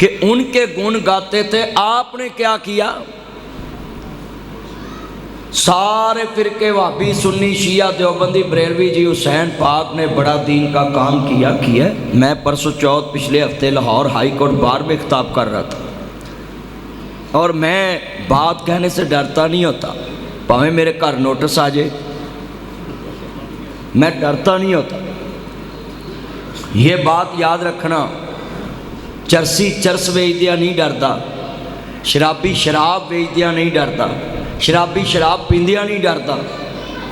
کہ ان کے گن گاتے تھے. آپ نے کیا کیا؟ سارے فرقے وہابی سنی شیعہ دیوبندی بریلوی جی حسین پاک نے بڑا دین کا کام کیا ہے. میں پرسوں چوتھ پچھلے ہفتے لاہور ہائی کورٹ بار میں خطاب کر رہا تھا اور میں بات کہنے سے ڈرتا نہیں ہوتا, پاویں میرے گھر نوٹس آ جائے میں ڈرتا نہیں ہوتا. یہ بات یاد رکھنا, چرسی چرس ویچ دیا نہیں ڈرتا, شرابی شراب ویچ دیا نہیں ڈرتا, شرابی شراب پیندیا نہیں ڈرتا,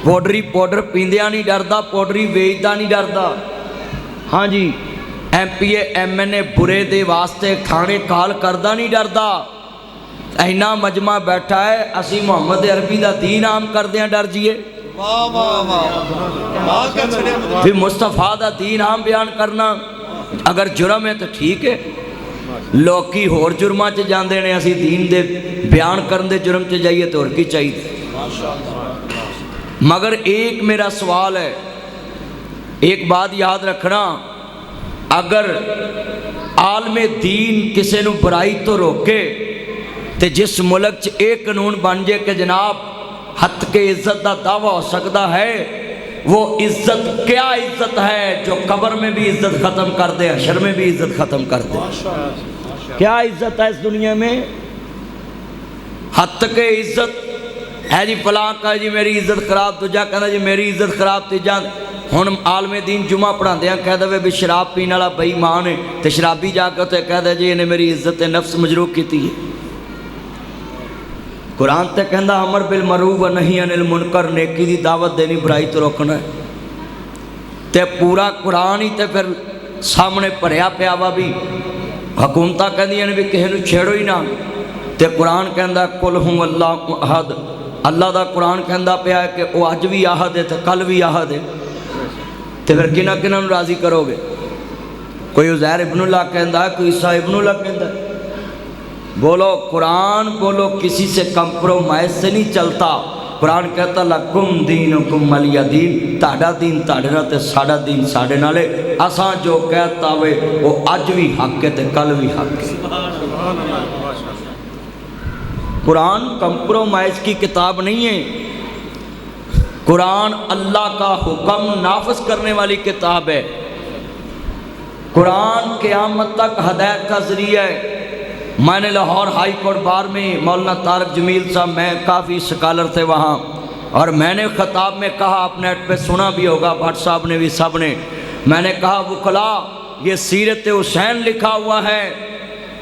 پوڈری پوڈر پیندیا نہیں ڈرتا, پوڈری ویچتا نہیں ڈرتا. ہاں جی, M P A M N A برے دے واسطے تھانے کال کردہ نہیں ڈرتا. اینا مجمع بیٹھا ہے, اسی محمد عربی دا دین عام کردیاں ڈر جیے, پھر مصطفیٰ دا دین عام بیان کرنا اگر جرم ہے تو ٹھیک ہے. لوکی ہور جرمہ چ جاندے نے, اسی دین دے بیان کرن دے جرم چ جائیے تو اور کی چاہیے. مگر ایک میرا سوال ہے, ایک بات یاد رکھنا, اگر عالم دین کسے نو برائی تو روکے تے جس ملک چ ایک قانون بن جائے کہ جناب حد کے عزت دا دعویٰ ہو سکتا ہے, وہ عزت کیا عزت ہے جو قبر میں بھی عزت ختم کر دے, حشر میں بھی عزت ختم کر دے. کیا عزت ہے اس دنیا میں؟ حد کے عزت ہے جی فلاں کا جی میری عزت خراب, دوجا کہنا جی میری عزت خراب, تیجا ہن عالم دین جمعہ پڑھا دیاں کہہ دے بھی شراب پینے والا بے ایمان ہے, تے شرابی جا کے تے کہہ دے جی انہیں میری عزت نفس مجروح کیتی ہے. قرآن تے کہندا امر بالمعروف و نہی عن المنکر, نیکی دی دعوت دینی برائی تو روکنا ہے. تے پورا قرآن ہی تے پھر سامنے پڑھیا پیا وا بھی حکومتاں کہندیاں نے بھی کسے نوں چھیڑو ہی نہ, تے قرآن کہندا قل ہو اللہ احد. اللہ دا قرآن کہندا پیا ہے کہ وہ اج بھی احد ہے تے کل بھی احد ہے, تے پھر کنہ کنہ نوں راضی کرو گے؟ کوئی عزیر ابن اللہ کہندا ہے, کوئی عیسیٰ ابن اللہ کہندا ہے. بولو قرآن بولو, کسی سے کمپرومائز سے نہیں چلتا. قرآن کہتا لکم دینکم ولی دین, تاڑا دین تاڑے نال تے ساڑا دین ساڑے نالے. اساں جو کہتا ہوئے وہ اج بھی حق ہے تے کل بھی حق ہے. قرآن کمپرومائز کی کتاب نہیں ہے, قرآن اللہ کا حکم نافذ کرنے والی کتاب ہے. قرآن قیامت تک ہدایت کا ذریعہ ہے. میں نے لاہور ہائی کورٹ بار میں مولانا طارق جمیل صاحب, میں کافی سکالر تھے وہاں, اور میں نے خطاب میں کہا, آپ نیٹ پہ سنا بھی ہوگا, بھٹ صاحب نے بھی, سب نے, میں نے کہا وکلا یہ سیرت حسین لکھا ہوا ہے.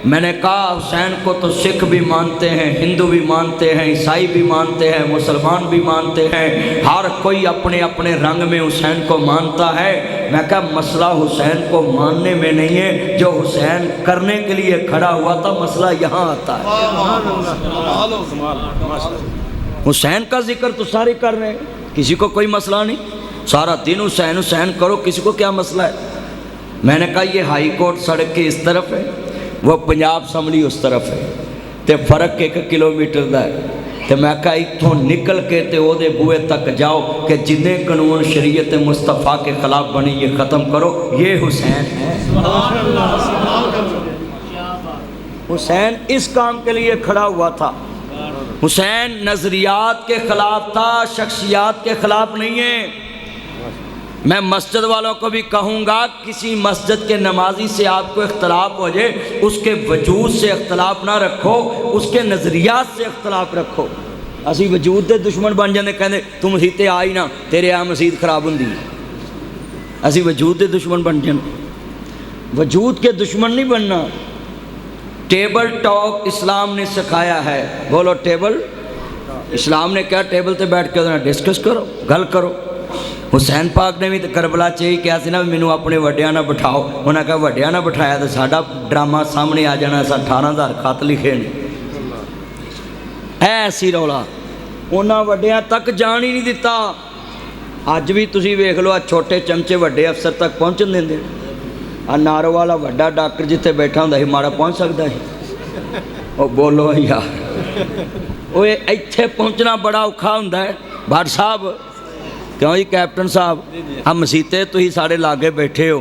میں نے کہا حسین کو تو سکھ بھی مانتے ہیں, ہندو بھی مانتے ہیں, عیسائی بھی مانتے ہیں, مسلمان بھی مانتے ہیں, ہر کوئی اپنے اپنے رنگ میں حسین کو مانتا ہے. میں کہا مسئلہ حسین کو ماننے میں نہیں ہے, جو حسین کرنے کے لیے کھڑا ہوا تھا مسئلہ یہاں آتا ہے. حسین کا ذکر تو سارے کر رہے ہیں, کسی کو کوئی مسئلہ نہیں, سارا دن حسین حسین کرو, کسی کو کیا مسئلہ ہے. میں نے کہا یہ ہائی کورٹ سڑک کے اس طرف ہے, وہ پنجاب اسمبلی اس طرف ہے, تے فرق 1 کلومیٹر دا ہے. تے میں کہا اتھوں نکل کے تے او دے بوئے تک جاؤ کہ جتنے قانون شریعت مصطفیٰ کے خلاف بنی یہ ختم کرو. یہ حسین ہے. حسین اس کام کے لیے کھڑا ہوا تھا. حسین نظریات کے خلاف تھا, شخصیات کے خلاف نہیں ہے. میں مسجد والوں کو بھی کہوں گا, کسی مسجد کے نمازی سے آپ کو اختلاف ہو جائے, اس کے وجود سے اختلاف نہ رکھو, اس کے نظریات سے اختلاف رکھو. اسی وجود دے دشمن بن جاندے, کہندے تو مسیح تے آئی نہ, تیرے آ مسیح خراب ہوندی. اسی وجود دے دشمن بن جاندے, وجود کے دشمن نہیں بننا. ٹیبل ٹاک اسلام نے سکھایا ہے. بولو ٹیبل, اسلام نے کیا ٹیبل تے بیٹھ کے ڈسکس کرو, گل کرو. حسین پاک نے بھی کربلا چاہیے کیا سی نا, مینوں اپنے وڈیاں نہ بٹھاؤ. انہوں نے کہا وڈیاں نہ بٹھایا تو ساڈا ڈرامہ سامنے آ جانا, ایسا 18,000 خط لکھے نے. ایسی رولا انہاں وڈیاں تک جان ہی نہیں دیتا. اج بھی تسی ویکھ لو, چھوٹے چمچے وڈے افسر تک پہنچن دیندے. نارو والا وڈا ڈاکٹر جتھے بیٹھا ہوندا سی ماڑا پہنچ سکدا ہے؟ او بولو یار, اوے ایتھے پہنچنا بڑا اوکھا ہوندا ہے. بھٹ صاحب کیوں جی کیپٹن صاحب, ہم مسیتے تھی سارے لاگے بیٹھے ہو,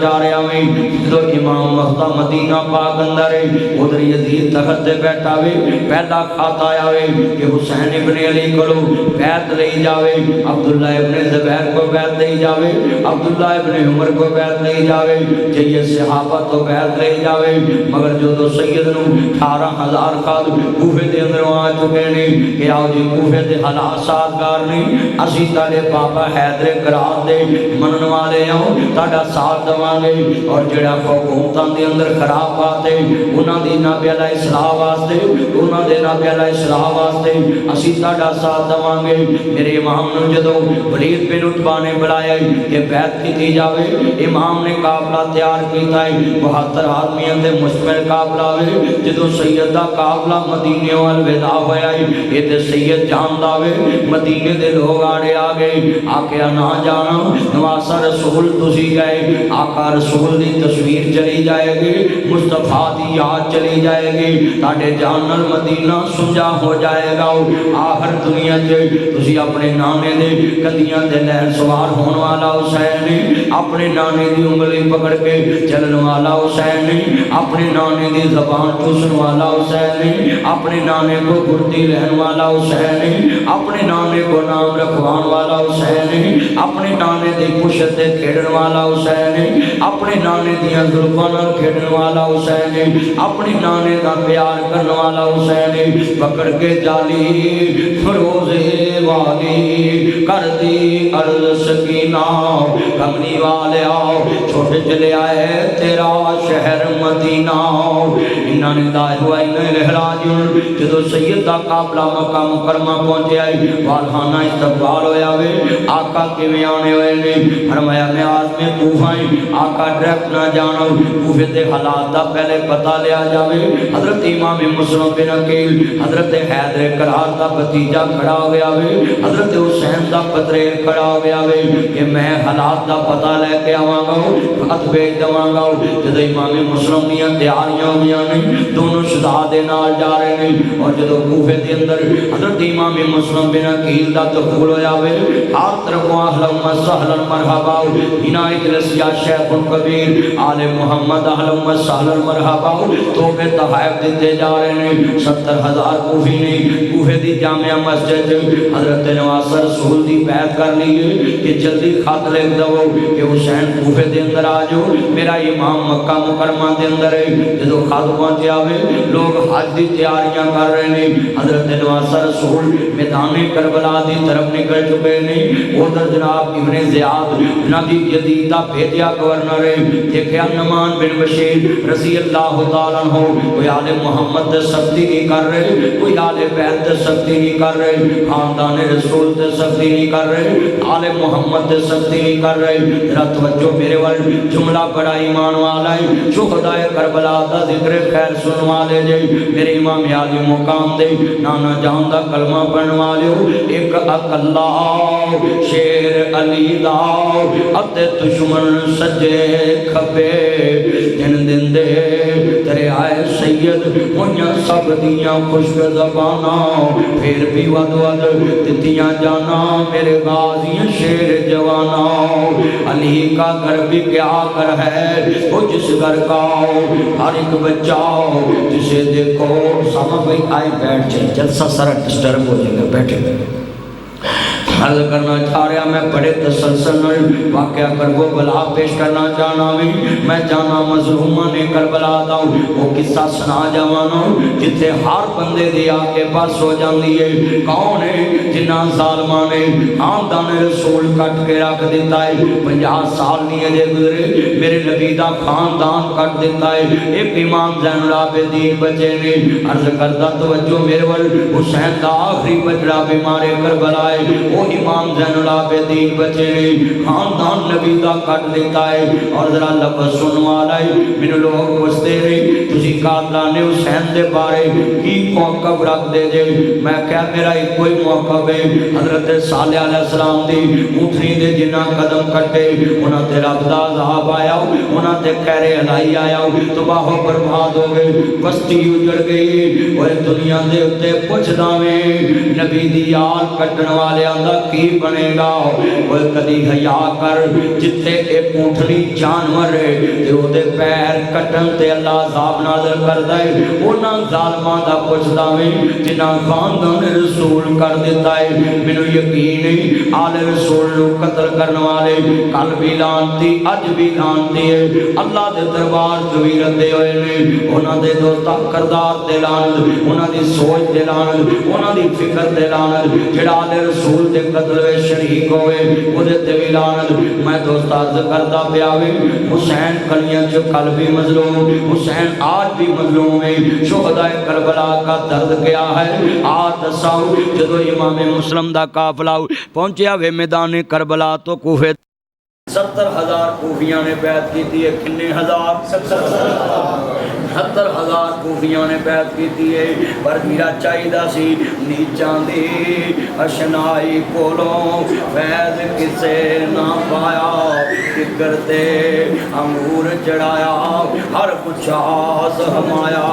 چاہ رہا میں جو امام وقتہ مدینہ پاک اندر ہے ادھر یزید تخت تے بیٹھا وے پہلا خط آیا وے کہ حسین ابن علی کو بیعت لے جاوے عبداللہ ابن زبیر کو بیعت لے جاوے عبداللہ ابن عمر کو بیعت لے جاوے چاہیے صحابہ تو بیعت لے جاوے مگر جو تو سید نو 18,000 خط کوفے دے اندر آ چکے نے کہ آؤ جی کوفے دے حالات سازگار نہیں اسی تالے بابا حیدر قرار دے منن والے آؤ تاڑا ساتھ دوان گے اور جڑا حکومتاں دے اندر خراب باتے انہاں دی نبی علیہ السلام واسطے انہاں دے نبی علیہ السلام واسطے اسی تاڑا ساتھ دوان گے میرے امام نے جدو ولید بن عتبہ نے بلایا کہ بیعت کی دی جاوے امام نے قافلہ تیار کیتا ہے 72 آدمیاں دے مشتمل قافلہ ہوئے جدو سید دا قافلہ مدینے والوداع ہویا ہے یہ تے سید جان داوے مدینے دے لوگ آڑے آگے آکیا نہ جانا نواسا رسول تسی گئے آقا رسول دی تصویر چلی جائے گی مصطفیٰ دی یاد چلی جائے گی تاڑے جانل مدینہ سمجھا ہو جائے گا آخر دنیا جے تسی اپنے نانے دے کدیاں دے لہر سوار ہون والا حسین اپنے نانے دی انگلی پکڑ کے چلن والا حسین اپنے نانے دی زبان چوسن والا حسین اپنے نانے کو گردی لہن والا حسین اپنے نانے کو نام رکھوان والا حسین اپنے نانے دی پشت دے کھیڑن والا حسین اپنے نانے دی ظلفان کھیڑن والا حسین اپنے نانے دا پیار کرن والا حسین پکڑ کے جالی فروزے والی کر دی عرض سکینہ کمنی والے آؤ چھوٹے چلے آئے تیرا شہر مدینہ انہاں نے دائے ہوا انہیں لہراجن جدو سید دا قابلہ مکہ مکرمہ پہنچے آئی والہانہ استقبال ہویا وے آقا کے میں آنے ہوئے نے فرمایا میں آج میں کوفائیں آقا ڈریکٹ نہ جانا کوفے دے حالات دا پہلے پتہ لیا جاوے حضرت امام مسلم بن عقیل حضرت حیدر قرار دا بتیجہ کھڑا ہو گیا وے حضرت حسین دا پتریر کھڑا ہو گیا وے کہ میں حالات دا پتہ لے کے آواں گا خط بھیج دواں گا جدو امام مسلم دیاں تیاریاں ہویاں نے دونوں شہزادے نال جا رہے ہیں اور جدو کوفے دے اندر حضرت امام مسلم بن عقیل دا دخول ہویا وے ہر طرف اہلا و سہلا مرحبا عنایت رسیا شیخ کبیر آل محمد اہلا و سہلا مرحبا توبے تحائف دیتے جا رہے ہیں 70,000 کوفی نے کوفے دی جامعہ مسجد حضرت نواز رسول دی بیعت کر لیے کہ جلدی خط لکھ دو کہ حسین کوفے دے اندر آجو میرا امام مکہ مکرمہ دے اندر ہے جدو خط پہنچے آوے لوگ حج دی تیاریاں کر رہے ہیں حضرت نواز رسول میدان کربلا دی طرف نکل چکے ہیں ادھر جناب ابن زیاد نبی جدیدہ بھیجیا گورنر ہے دیکھیا نمان بن بشیر رضی اللہ تعالیٰ عنہ کوئی آل محمد دے سختی نہیں کر رہے کوئی آل بیت دے سختی نہیں کر رہے خاندان رسول دے سختی نہیں کر رہے آل محمد دے سختی نہیں کر رہے ذرا توجہ میرے وال جملہ بڑا ایمان والا ہے شہداء کربلا دا ذکر خیر سن والے جے میرے امام عالی مقام دے نانا جان دا کلمہ پڑھن والے ایک اکلا شیر علی دا اتے دشمن سجے کھبے جن دن دے تیرے آئے سید ہویاں سب دیاں خشک زبانہ پھر بھی ود ود دتیاں جانا میرے غازی شیر جوانا علی کا گھر بھی کیا گھر ہے وہ جس گھر کا ہر ایک بچہ جسے دیکھو سامہ بھائی آئے بیٹھ جائے جلسہ سارا ڈسٹرب ہو جائے گا بیٹھے عرض کرنا چاہ رہا میں بڑے تسلسل واقعہ کربو بلا پیش کرنا چاہنا میں جانا مظلومہ نے کربلا داؤں وہ قصہ سنا جوانا جتے ہر بندے دی آگے پاس ہو جان دیئے کون ہے جنہ ظالمان نے خاندان رسول کٹ کے رکھ دیتا ہے 50 سال نہیں ہے گزرے میرے نبی دا خاندان کٹ دیتا ہے ایک امام زین العابدین بچے نے عرض کردہ توجہ میرے ول حسین دا آخری بچڑا بیمارے کربلا ہے وہ امام زین العابدین بچے نے خاندان نبی دا کٹ دیتا ہے اور ذرا لفظ سن والا ہے من لوگ پوچھتے رہے تسی قاتلان حسین دے بارے کی موقف رکھ دے جے میں کہا میرا ایک کوئی موقف ہے حضرت صالح علیہ السلام دی اٹھنی دے جنہ قدم کٹے انہاں تے رب دا عذاب آیا انہاں تے خیر الہی آیا تباہ و برباد ہو گئے بستی اجڑ گئی اور دنیا دے اتے پوچھ داویں نبی دی یاد کٹن والے آندا دا کی بنے گا وہ کدی حیا کر جتھے ایک اونٹنی جانور ہے تے او دے پیر کٹن تے اللہ عذاب نازل کردا ہے انہاں ظالماں دا پوچھدا میں جنہاں خاندان رسول کر دیتا ہے مینوں یقین ہے آل رسول نو قتل کرن والے کل بھی لعنتی اج بھی لعنتی ہے اللہ دے دربار جو بھی ردے ہوئے نے انہاں دے دوستا کردار دے لعنت انہاں دی سوچ دے لعنت انہاں دی فکر دے لعنت جڑا آل رسول دے قتل وچ شریک ہوئے او دے تے بھی لعنت میں دوست عرض کردا پیا وے حسین کلیاں جو کل بھی مظلوم حسین آج بھی مظلوم ہے شہداء کربلا کا درد کیا ہے آج دساؤ جدو امام مسلم دا قافلہ پہنچیا وے میدان کربلا تو کوفے 70,000 کوفیاں نے بیعت کی ہے کنے ہزار 70,000 کوفیاں نے بیعت کی ہے پر میرا چاہیدہ سی نیچاں دی اشنائی کولوں فیض کسے نہ پایا فکر تے انگور چڑھایا ہر کچھ آس ہمایا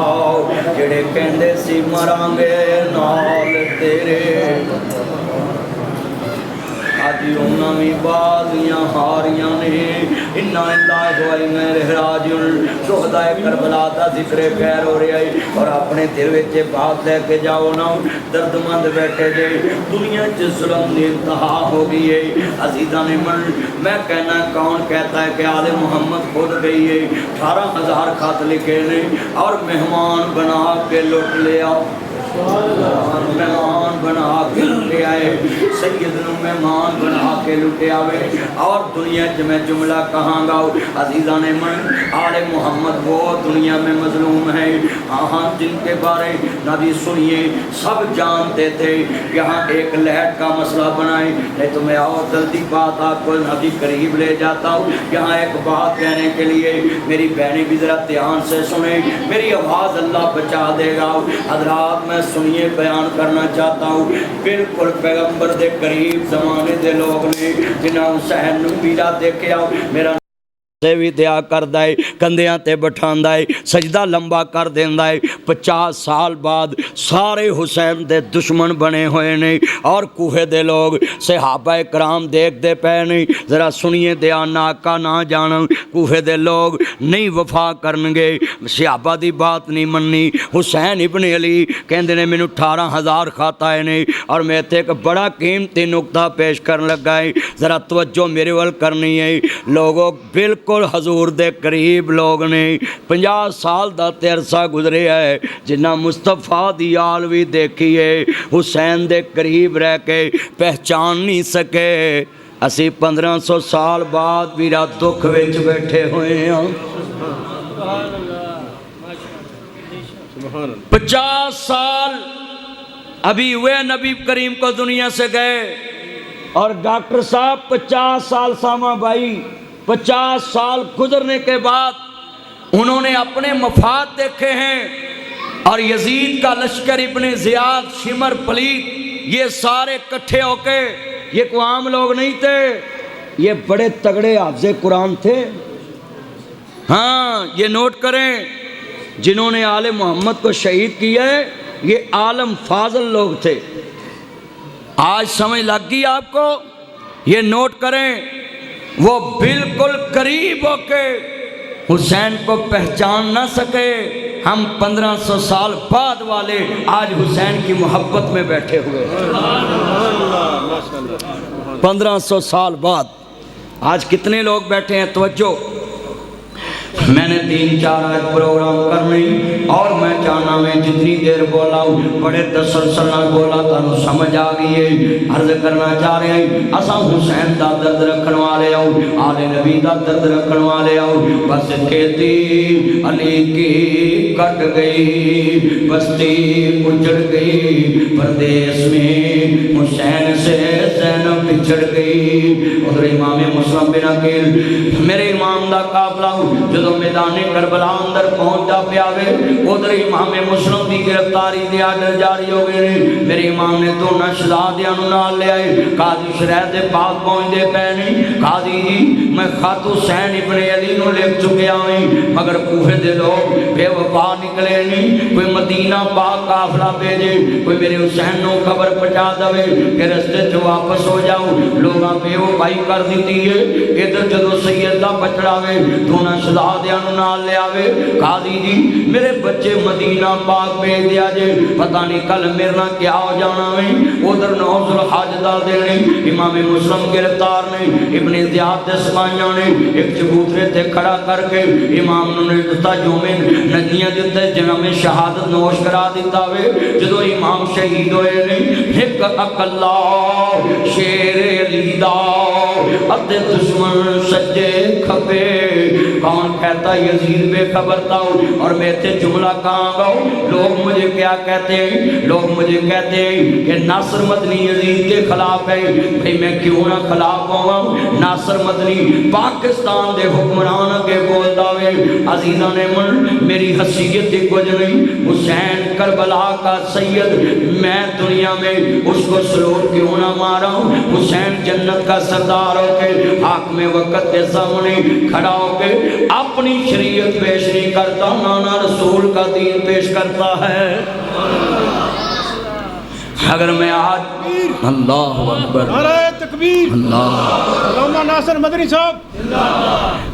جڑے کہندے سی مرانگے نال تیرے آجی انہاں بھی بازیاں ہاریاں نے انہا اللہ و انا راجعون شہداء کربلا دا ذکر خیر ہو رہا ہے اور اپنے دل وچ بات لے کے جاؤ نا درد مند بیٹھے جے دنیا چ ظلم دی انتہا ہو گئی ہے عزیزاں نے من میں کہنا کون کہتا ہے کہ آل محمد خود گئی ہے 18,000 خط لکھے نے اور مہمان بنا کے لٹ لیا مہمان بنا کے لٹے آئے سید نو مہمان بنا کے لٹے آئے اور دنیا جو میں جملہ کہاں گا عزیزان من آل محمد وہ دنیا میں مظلوم ہے ہاں جن کے بارے نبی سنیے سب جانتے تھے یہاں ایک لہٹ کا مسئلہ بنائے نہیں تو میں اور جلدی بات آپ کو نبی قریب لے جاتا ہوں یہاں ایک بات کہنے کے لیے میری بہنیں بھی ذرا دھیان سے سنیں میری آواز اللہ بچا دے گا حضرات میں سنیے بیان کرنا چاہتا ہوں بالکل پیغمبر دے قریب زمانے دے لوگ نے جنہاں حسین نو میرا دیکھیا میرا سے بھی دیا کر دائے کندیاں تے بٹھان دائے سجدہ لمبا کر دین دائے 50 سال بعد سارے حسین دے دشمن بنے ہوئے نہیں اور کوہے دے لوگ صحابہ کرام دیکھ دے پے نہیں ذرا سنیے دیا ناکا نہ جانا کوہے دے لوگ نہیں وفا کرنگے صحابہ دی بات نہیں مننی حسین ابن علی کہندے نے میں 18,000 خطا ہے نہیں اور میں تے ایک بڑا قیمتی نقطہ پیش کرن لگا ہے ذرا توجہ میرے ول کرنی ہے لوگوں بالکل حضور دے قریب لوگ نے 50 سال دا عرصہ گزرے ہے جنہ مصطفیٰ دی آلوی دیکھی ہے حسین دے قریب رہ کے پہچان نہیں سکے اسی 1500 سال بعد میرا دکھ وچ بیٹھے ہوئے ہیں 50 سال ابھی ہوئے نبی کریم کو دنیا سے گئے اور ڈاکٹر صاحب 50 سال ساما بھائی 50 سال گزرنے کے بعد انہوں نے اپنے مفاد دیکھے ہیں اور یزید کا لشکر ابن زیاد شمر پلیت یہ سارے کٹھے ہو کے یہ کوئی عام لوگ نہیں تھے یہ بڑے تگڑے حافظ قرآن تھے ہاں یہ نوٹ کریں جنہوں نے آل محمد کو شہید کیا ہے یہ عالم فاضل لوگ تھے آج سمجھ لگ گئی آپ کو یہ نوٹ کریں وہ بالکل قریب ہو کے حسین کو پہچان نہ سکے ہم 1500 سال بعد والے آج حسین کی محبت میں بیٹھے ہوئے 1500 سال بعد آج کتنے لوگ بیٹھے ہیں توجہ میں نے 3-4 آج پروگرام کرنی اور میں چاہنا میں جتنی دیر بولا ہوں بڑے تسلسل بولا تانوں سمجھ آ گئی ہے عرض کرنا چاہ رہے ہیں اساں حسین دا درد رکھن والے ہوں آل نبی دا درد رکھن والے ہوں بس کھیتی علی کی کٹ گئی بستی اجڑ گئی پردیس میں حسین سے زینب بچھڑ گئی ادھر امام مسلم بن عقیل میرے امام دا قافلہ جدو میدان کربلا اندر پہنچا پیاوے ادھر امام مسلم کی گرفتاری دے آرڈر جاری ہو گئے میرے امام نے تو شہزادیاں نال لے آئے قاضی شرح دے پاس پہنچ دے پے نہیں قاضی جی میں خط حسین ابن علی نو لکھ چکیا ہوں مگر کوفے دے لوگ بے وفا نکلے نہیں کوئی مدینہ پاک قافلہ بھیجے کوئی میرے حسین نو خبر پہنچا دے کہ رستے جو واپس ہو جاؤ لوگاں بے وفائی کر دیتی ہے ادھر جدو سید دا بچڑا وے دونوں شہزادیاں نو نال لے آوے قاضی جی میرے بچے مدینہ پاک بھیج دیا جے پتہ نہیں کل میرے نال کیا ہو جانا وے ادھر 9 ذوالحج دا دن امام مسلم گرفتار نے ابن زیاد دے سپاہیاں نے ایک چبوترے تے کھڑا کر کے امام نے دتا جو میں نگیاں دیتے جنم شہادت نوش کرا دیتا وے جدو امام شہید ہوئے نے ایک اکلا شیر علی دا ادھے دشمن سجے کھپے کون کہتا یزید بے خبر تھا اور میں تے جملہ کہاں گاؤں لوگ مجھے کیا کہتے ہیں لوگ مجھے کہتے ہیں کہ ناصر مدنی یزید کے خلاف ہے بھئی میں کیوں نہ خلاف ہوں ناصر مدنی پاکستان دے حکمران کے بولتا ہوئے عزیزان من میری حیثیت دی کچھ نہیں حسین کربلا کا سید میں دنیا میں اس کو سلوٹ کیوں نہ مارا ہوں حسین جنت کا سردار ہو کے حاکم وقت کے سامنے کھڑا ہو کے اپنی شریعت پیش نہیں کرتا نانا رسول کا دین پیش کرتا ہے اگر میں آج اللہ اکبر نعرہ تکبیر اللہ علامہ ناصر مدنی صاحب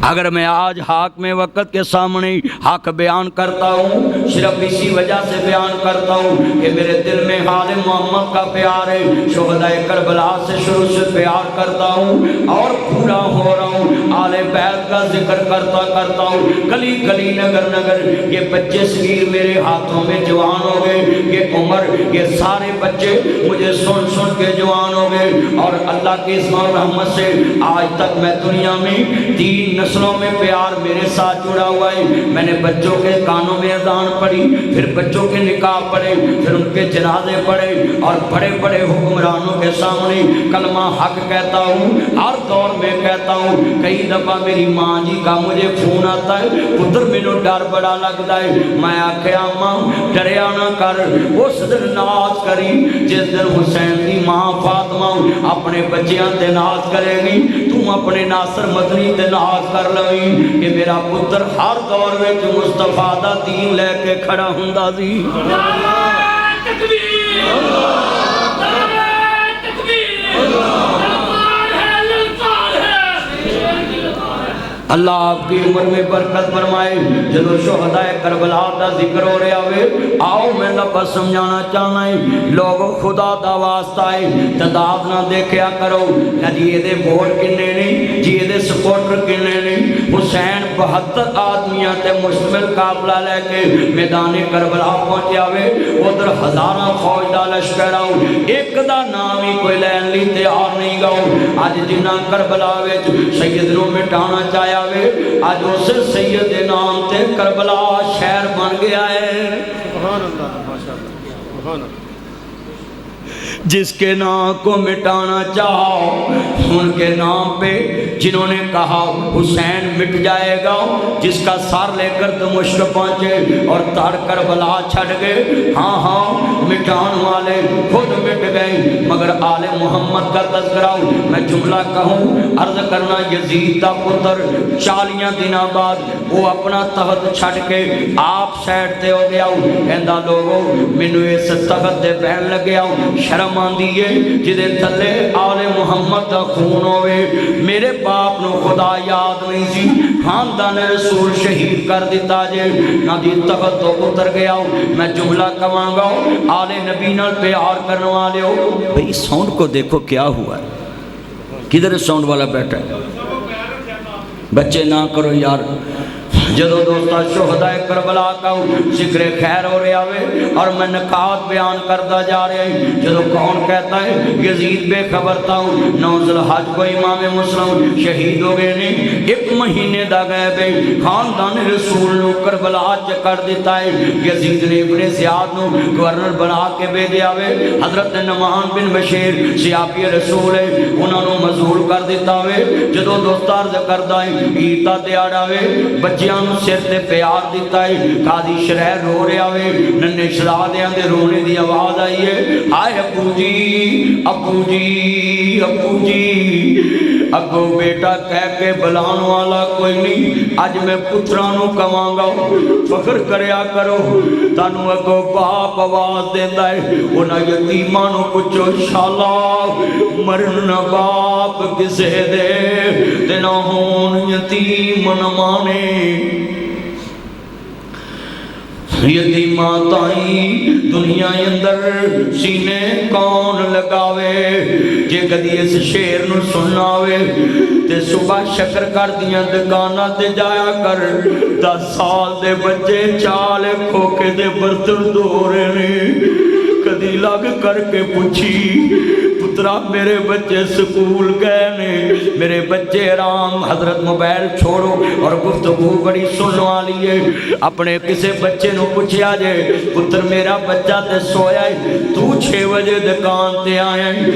اگر میں آج حاکم وقت کے سامنے حق بیان کرتا ہوں صرف اسی وجہ سے بیان کرتا ہوں کہ میرے دل میں حال محمد کا پیار ہے شہداء کربلا سے شروع سے پیار کرتا ہوں اور پورا ہو رہا ہوں آل بیت کا ذکر کرتا ہوں گلی گلی نگر نگر یہ بچے صغیر میرے ہاتھوں میں جوان ہو گئے یہ عمر یہ سارے بچے مجھے سن کے جوان ہو گئے اور اللہ کے اسم و رحمت سے آج تک میں دنیا میں 3 نسلوں میں پیار میرے ساتھ جڑا ہوا ہے میں نے بچوں کے کانوں میں اذان پڑھی پھر بچوں کے نکاح پڑھے پھر ان کے جنازے پڑھے اور بڑے بڑے حکمرانوں کے سامنے کلمہ حق کہتا ہوں ہر دور میں کہتا ہوں کئی دفعہ میری ماں جی کا مجھے فون آتا ہے پتر مینوں ڈر بڑا لگتا ہے میں آکھیا ماں ڈریا نہ کر اس دن ناز کری جس دن حسین دی ماں فاطمہ اپنے بچیاں تے ناز کرے گی تم اپنے ناصر مدنی تے ناز کر لویں کہ میرا پتر ہر دور وچ مصطفیٰ دا دین لے کے کھڑا ہوندا سی اللہ آپ کی عمر میں برکت فرمائے جدو شہداء کربلا دا ذکر ہو رہا ہوئے آؤ میں لفظ سمجھانا چاہنا ہے لوگوں خدا دا واسطہ ہے تعداد نہ دیکھیا کرو نہ جی یہ دے ووٹ کنے نہیں جی یہ دے سپورٹر کنے نہیں حسین 72 آدمیاں تے مشتمل قافلہ لے کے میدان کربلا پہنچیا ہوئے ادھر ہزاراں فوج دا لشکر آؤ ایک دا نام ہی کوئی لین لی تیار نہیں گاؤ آج جنہ کربلا وچ سید نو مٹانا چاہیا آج اسے سید نام تے کربلا شہر بن گیا ہے سبحان اللہ ماشاءاللہ سبحان اللہ جس کے نام کو مٹانا چاہو ان کے نام پہ جنہوں نے کہا حسین مٹ جائے گا جس کا سار لے کر دمشق پہنچے اور تار کربلا چھڑ گئے ہاں مٹان والے خود مٹ گئے مگر آل محمد کا تذکرہ میں جملہ کہوں عرض کرنا یزید دا پتر 40 دنوں بعد وہ اپنا تخت چھڑ کے آپ سیٹ تے ہو گیا کہندا لوگوں مینوں اس تخت تے بہن لگیا شرم آندی ہے جدے تھلے آل محمد دا خون ہوئے میرے باپ نو خدا یاد نہیں سی خاندان رسول شہید کر دیتا جے نہ دی تخت تو اتر گیا میں جملہ کہاں گا آل نبی نال پیار کرنے والے ہو بھئی ساؤنڈ کو دیکھو کیا ہوا ہے کدھر ساؤنڈ والا بیٹھا ہے بچے نہ کرو یار جدو دوستا شہداء کربلا کا ذکر خیر ہو رہا ہے اور میں نکات بیان کرتا جا رہا ہے جدو کون کہتا ہے یزید بے خبر تھا 9 ذوالحج کو امام مسلم شہید ہو گئے نہیں 1 مہینے دا گئے بے خاندان رسول نو کربلا کر دیتا ہے یزید نے ابن زیاد نو گورنر بنا کے بھیجے آوے حضرت نعمان بن بشیر صحابی رسول ہے انہوں نے مزور کر دیتا ہوئے جدو دوستار ذکر دائیں عیدہ دیار آوے بچیاں بچیاں نوں سر تے پیار دیتا ہے قاضی شرح رو رہا وے ننے شہزادیاں دے رونے دی آواز آئی ہے ہائے ابو جی ابو جی ابو جی اگو بیٹا کہہ کے بلان والا کوئی نہیں اج میں پترانوں کماں گا فخر کریا کرو تانوں اگو باپ آواز دیندا ہے انہاں یتیماں نوں پوچھو شالا مرن باپ کسے دے تے نہ ہون یتیم نہ مانے یتیماں تائیں دنیا اندر سینے کون لگاوے جے کدی اس شعر نو سننا ہوئے تے صبح شکر کر دیاں دکانہ تے جایا کر 10 سال دے بچے چالے کھوکے دے برتن دھو رہے نے کدی لگ کر کے پوچھی پترا میرے بچے سکول گئے نے میرے بچے رام حضرت موبائل چھوڑو اور گفتگو بڑی سننے والی ہے اپنے کسے بچے نو پوچھیا جے پتر میرا بچہ تے سویا ہے تو 6 بجے دکان تے آیا ہے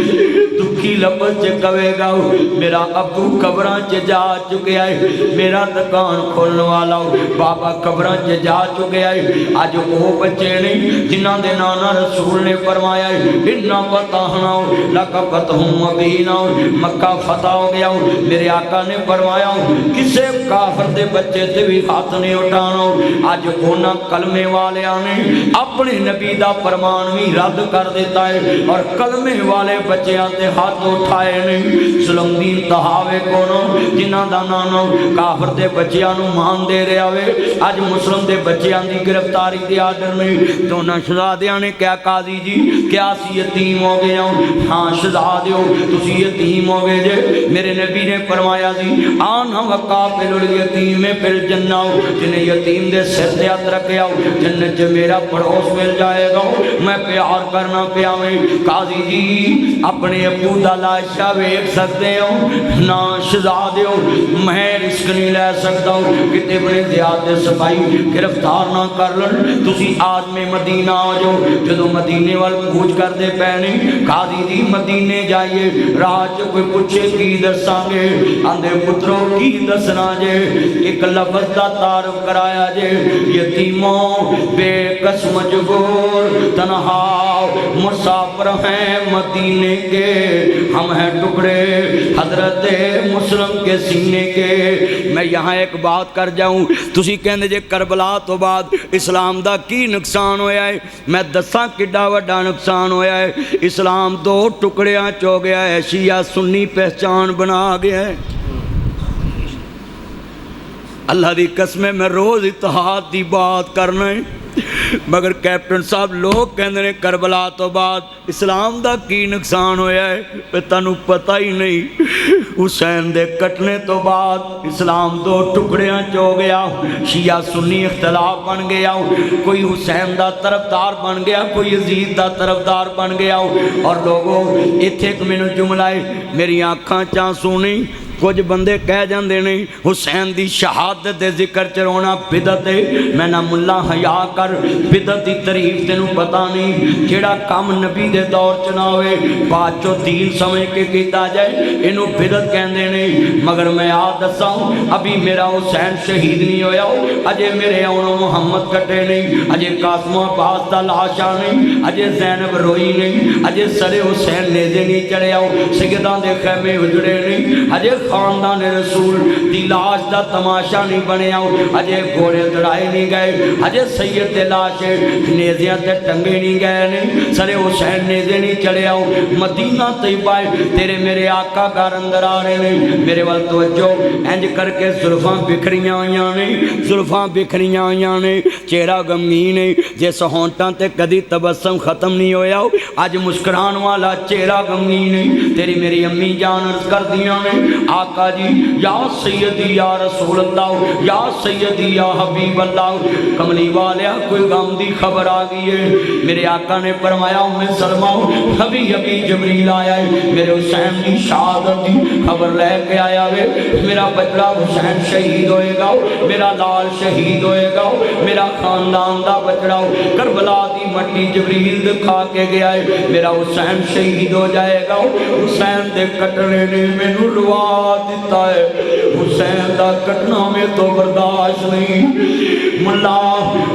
دکھی لفظ چے کہے گا میرا ابو قبراں چے جا چکے آئے میرا دکان کھولنے والا بابا قبراں چے جا چکے آئے آج وہ بچے نہیں جنہاں دے نانا رسول نے فرمایا ہے انہا فتحنا لکا فتحوں مبینہ مکہ فتح ہو گیا میرے آقا نے فرمایا کسے کافر دے بچے تے بھی ہاتھ نہیں اٹھانا آج ہونا کلمے والے آنے اپنے نبی دا فرمان بھی رد کر دیتا ہے اور کلمے والے بچے آتے ہاتھ اٹھائے نہیں ظلم دی انتہاوے کونو جنہ دا نانو کافر دے بچیاں نو مان دے رہے آوے آج مسلم دے بچیاں دی گرفتاری دی آڈر میں دونہ شہزادیاں نے کیا قاضی جی کیا سی یتیم ہو گیا ہاں شہزادیو تسی یتیم ہو گئے جے میرے نبی نے فرمایا جی آنا وقافل الیتیم پھر جنہ جنہیں یتیم دے سر دے ہاتھ رکھے آؤ جنت جو میرا پڑوس مل جائے گا میں پیار کرنا پیاویں قاضی جی اپنے ابو دا لاشا ویکھ سکتے ہو نا شہزادے ہو میں رسک نہیں لے سکتا ہوں کتے بڑے زیادہ سپائی گرفتار نہ کر لن تسی آج میں مدینہ آ جاؤ جدو مدینے وال پوچھ کر دے پہنے قاضی جی مدینے جائیے راج کوئی پوچھے کی دساں گے اندھے پتروں کی دسنا جے ایک لفظ دا تعارف کرایا جے یتیموں بے کس مجبور تنہا مسافر ہیں مدینے کے ہم ہیں ٹکڑے حضرت مسلم کے سینے کے میں یہاں ایک بات کر جاؤں تسی کہنے جے کربلا تو بعد اسلام دا کی نقصان ہویا ہے میں دساں کڈا وڈا نقصان ہویا ہے اسلام 2 ٹکڑیاں چو گیا ہے شیعہ سنی پہچان بنا گیا ہے اللہ دی قسم میں روز اتحاد دی بات کرنا ہے مگر کیپٹن صاحب لوگ کہندے نے کربلا تو بعد اسلام دا کی نقصان ہویا ہے تانوں پتہ ہی نہیں حسین دے کٹنے تو بعد اسلام 2 ٹکڑیاں چو گیا شیعہ سنی اختلاف بن گیا کوئی حسین دا طرفدار بن گیا کوئی یزید دا طرفدار بن گیا اور لوگوں ایتھے ایک مینوں جملہ ہے میری آنکھاں چاں سونی کچھ بندے کہہ جاندے نہیں حسین دی شہادت دے ذکر چرونا بدعت ہے میں نہ ملا حیا کر بدعت دی تعریف تینوں پتہ نہیں جیڑا کام نبی دے دور چ نہ ہوئے بعد چو دین سمجھ کے کیتا جائے اینوں بدعت کہندے نہیں مگر میں آ دساں ابھی میرا حسین شہید نہیں ہویا اجے میرے اونوں محمد کٹے نہیں اجے قاسم عباس دا لاشا نہیں اجے زینب روئی نہیں اجے سر حسین نیزے نہیں چڑھیا سیداں دے خیمے اجڑے نہیں اجے خاندان رسول دی لاش دا تماشا نہیں بنیا اجے گھوڑے دڑائے نہیں گئے اجے سید دے لاشے نیزیاں تے ٹنگے نہیں گئے نہیں سر حسین نیزے نہیں چڑھیا مدینہ طیبہ تیرے میرے آقا گھر اندر آ رہے ہیں میرے وال توجہ انج کر کے زلفاں بکھریاں ہویاں نہیں زلفاں بکھریاں ہویاں نہیں چہرہ غمگین ہے جس ہونٹاں تے کدی تبسم ختم نہیں ہویا اج مسکران والا چہرہ غمگین ہے تیری میری امی جان عرض کر دیاں نے آقا جی یا سیدی یا رسول اللہ یا سیدی یا حبیب اللہ کملی والیا کوئی غم دی خبر آ گئی ہے میرے آقا نے فرمایا ام سلمہ ابھی جبریل آیا ہے میرے حسین کی شہادت دی خبر لے کے آیا ہے میرا بچڑا حسین شہید ہوئے گا میرا لال شہید ہوئے گا میرا خاندان دا بچڑا کربلا دی مٹی جبریل دکھا کے گیا ہے میرا حسین شہید ہو جائے گا حسین دے کٹنے نے مینوں روا دیتا ہے حسین دا کٹنا میں تو برداشت نہیں ملا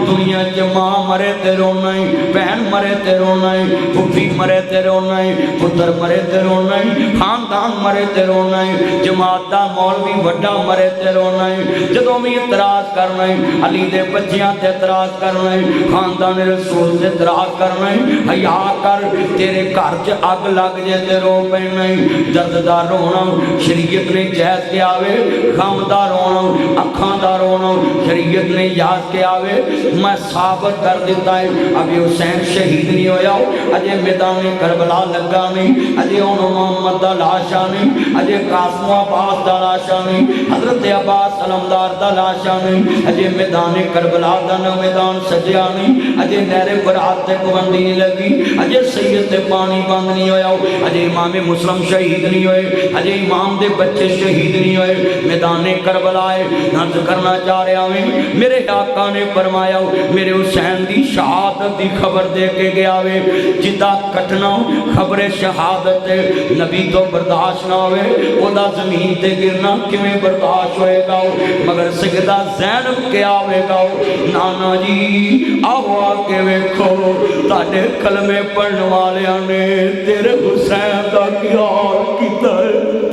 دنیا چ ماں مرے تے رونا ہی بہن مرے تے رونا ہی پھوپھی مرے تے رونا ہی پتر مرے تے رونا ہی خاندان مرے تے رونا ہی جماعت دا مولوی وڈا مرے تے رونا ہی جدوں بھی اعتراض کرنا ہے علی دے بچیاں تے اعتراض کرنا ہے خاندان رسول تے اعتراض کرنا ہے حیا کر تیرے گھر چ اگ لگ جے تے رو پینا ہے درد دا رونا شریعت نے جائز کے آوے غم دا رونا اکھاں دا رونا شریعت نے یاد کے آوے میں ثابت کر دیتا ہے ابھی حسین شہید نہیں ہویا اجے میدان کربلا لگا نہیں اجے اون محمد دا لاشا نہیں اجے قاسم عباس دا لاشا نہیں حضرت عباس علمدار دا لاشا نہیں اجے میدان کربلا دا نہ میدان سجیا نہیں اجے نہر فرات تے پابندی نہیں لگی اجے سید تے پانی بند نہیں ہویا اجے امام مسلم شہید نہیں ہوئے اجے امام دے بچے شہید نہیں ہوئے میدان کربلا ہے نرد کرنا چاہ رہا ہوں میرے آقا نے فرمایا میرے حسین دی شہادت دی خبر دے کے گیا وے جدا کٹنا خبر شہادت نبی تو برداشت نہ ہوئے او دا زمین تے گرنا کیویں برداشت ہوئے گا مگر سیدہ زینب کیا ہوئے گا نانا جی آو آ کے ویکھو تاڑے کلمے پڑھن والیاں نے تیرے حسین دا کیا حال کیتا ہے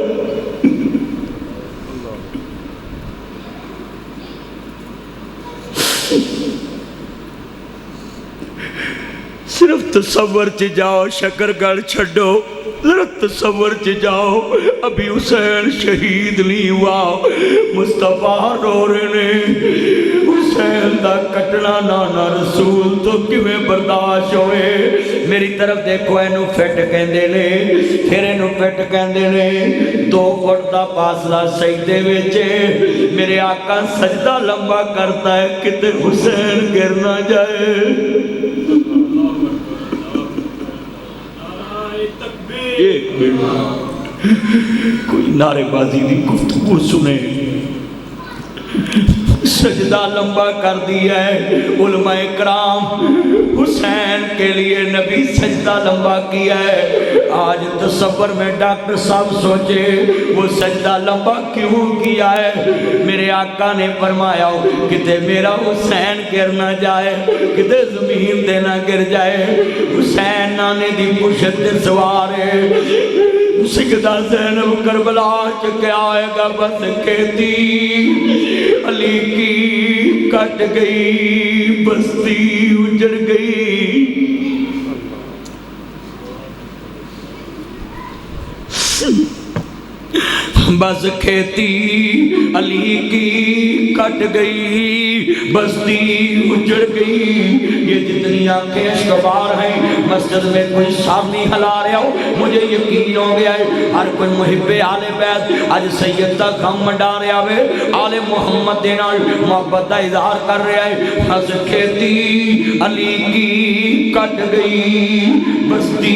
صرف تصور چ جاؤ شکر گڑھ چھڈو صرف تصور چ جاؤ ابھی حسین شہید نہیں ہوا مصطفیٰ رو رہے نے حسین دا کٹنا نانا رسول تو کیویں برداشت ہوئے میری طرف دیکھو اینو فٹ کہندے نے پھر اینو فٹ کہندے نے 2 فٹ دا فاصلہ سجدے وچ میرے آقا سجدہ لمبا کرتا ہے کتے حسین گر نہ جائے ایک منٹ کوئی نعرے بازی دی گفتگو سنے سجدہ لمبا کر دیا ہے علماء کرام حسین کے لیے نبی سجدہ لمبا کیا ہے آج تصور میں ڈاکٹر صاحب سوچے وہ سجدہ لمبا کیوں کیا ہے میرے آقا نے فرمایا کتے میرا حسین گر نہ جائے کتے زمین دے نہ گر جائے حسین نانے دی پشت سوار ہے سیدہ زینب کربلا چکے آئے گا بس کہتی علی کی کٹ گئی بستی اجڑ گئی بس کھیتی علی کی کٹ گئی بستی اجڑ گئی یہ جتنی آنکھیں اشکبار ہیں مسجد میں کوئی سر نہیں ہلا رہا ہو مجھے یقین ہو گیا ہے ہر کوئی محب آل بیت آج سید دا غم منڈا رہا ہے آل محمد دینا محبت دا اظہار کر رہا ہے بس کھیتی علی کی کٹ گئی بستی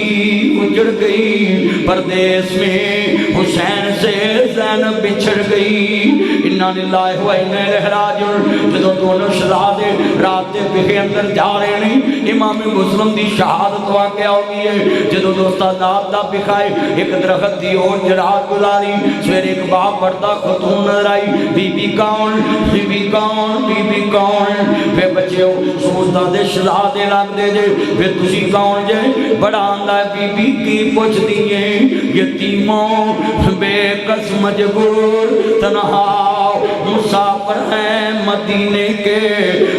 اجڑ گئی پردیس میں حسین سے زینب بچھڑ گئی انا للہ و انا الیہ راجعون جدوں دونوں شہزادے رات دے بہے اندر جا رہے ہیں امام مسلم دی شہادت واقع ہو گئی ہے جدوں دوستا ذات دا بکھائے ایک درخت دی اور جرات گزاری سویر ایک باپ پڑتا خاتون نظر آئی بی بی کون بی بی کون بی بی کون پھر بچے ہو سوچتا دے شہزادے لگ دے جے پھر تسی کون جے بڑا آندہ بی بی کی پوچھ دیئے یتیموں بے کس مجبور تنہا مسافر ہیں مدینے کے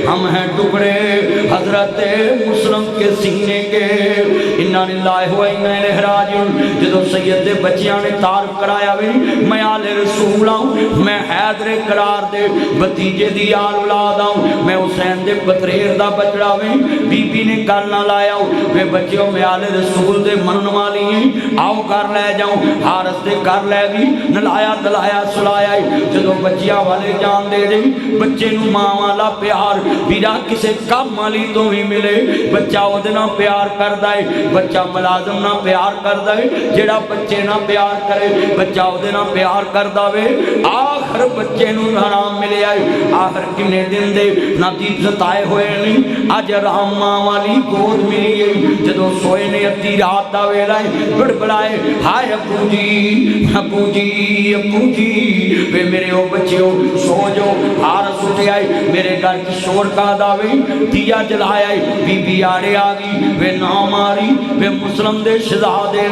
ہم ہیں ٹکڑے حضرت مسلم کے سینے کے انا للہ و انا الیہ راجعون جدو سید دے بچیاں نے تعارف کرایا بھی میں آل رسول ہوں میں حیدر قرار دے بھتیجے دی آل اولاد ہوں میں حسین دے بطریر دا بچڑا بھی بی بی نے گل نہ لایا ہوں میں بچیوں میں آل رسول دے منن والی ہیں آؤ کر لے جاؤں حارس دے کر لے گی نلایا دلایا سلایا جدو بچیاں والا والے جان دے دے بچے نو ماں والا پیار بیرا کسے کام والی تو ہی ملے بچہ ودنا پیار کردا ہے بچہ ملازم نہ پیار کردا ہے جڑا بچے نہ پیار کرے بچہ ودنا پیار کردا وے آخر بچے نو حرام ملے آئے آخر کنے دن دے نتیج ستائے ہوئے نہیں اج رام ماں والی گود ملی ہے جدو سوئے نے ادھی رات دا ویلا ہے بڑبڑائے ہائے ابو جی ابو جی ابو جی وے میرے او بچیو سو جو ہارس اٹھے آئے میرے گھر کی شور کا داوی دیا جلائے آئے بی بی آڑے آگی وے نا ماری وے مسلم دے شہزادے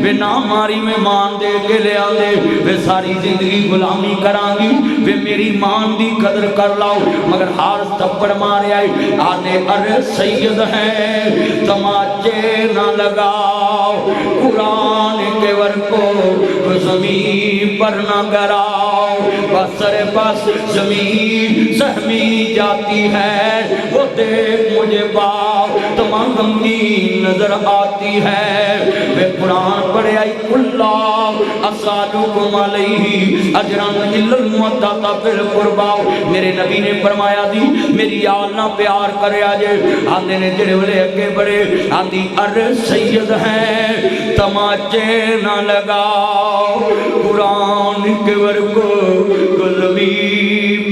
وے نا ماری میں مان دے کے لے آندے وے ساری زندگی غلامی کرانگی وے میری مان دی قدر کر لاؤ مگر ہارس تھپڑ مارے آئے آنے ارے سید ہے تماچے نہ لگاؤ قرآن کے ورکو زمین پر نہ گراؤ بسر بس زمین سہمی جاتی ہے وہ دیکھ مجھے باؤ تمام غمگی نظر آتی ہے میں قرآن پڑھے آئی اللہ اسالکم علیہ اجران الا المودۃ فی القربى میرے نبی نے فرمایا دی میری آل نہ پیار کرے آجے آندے نے جڑے والے اگے بڑے آندی ار سید ہیں تماچے نہ لگاؤ قرآن کے ورکو قلبی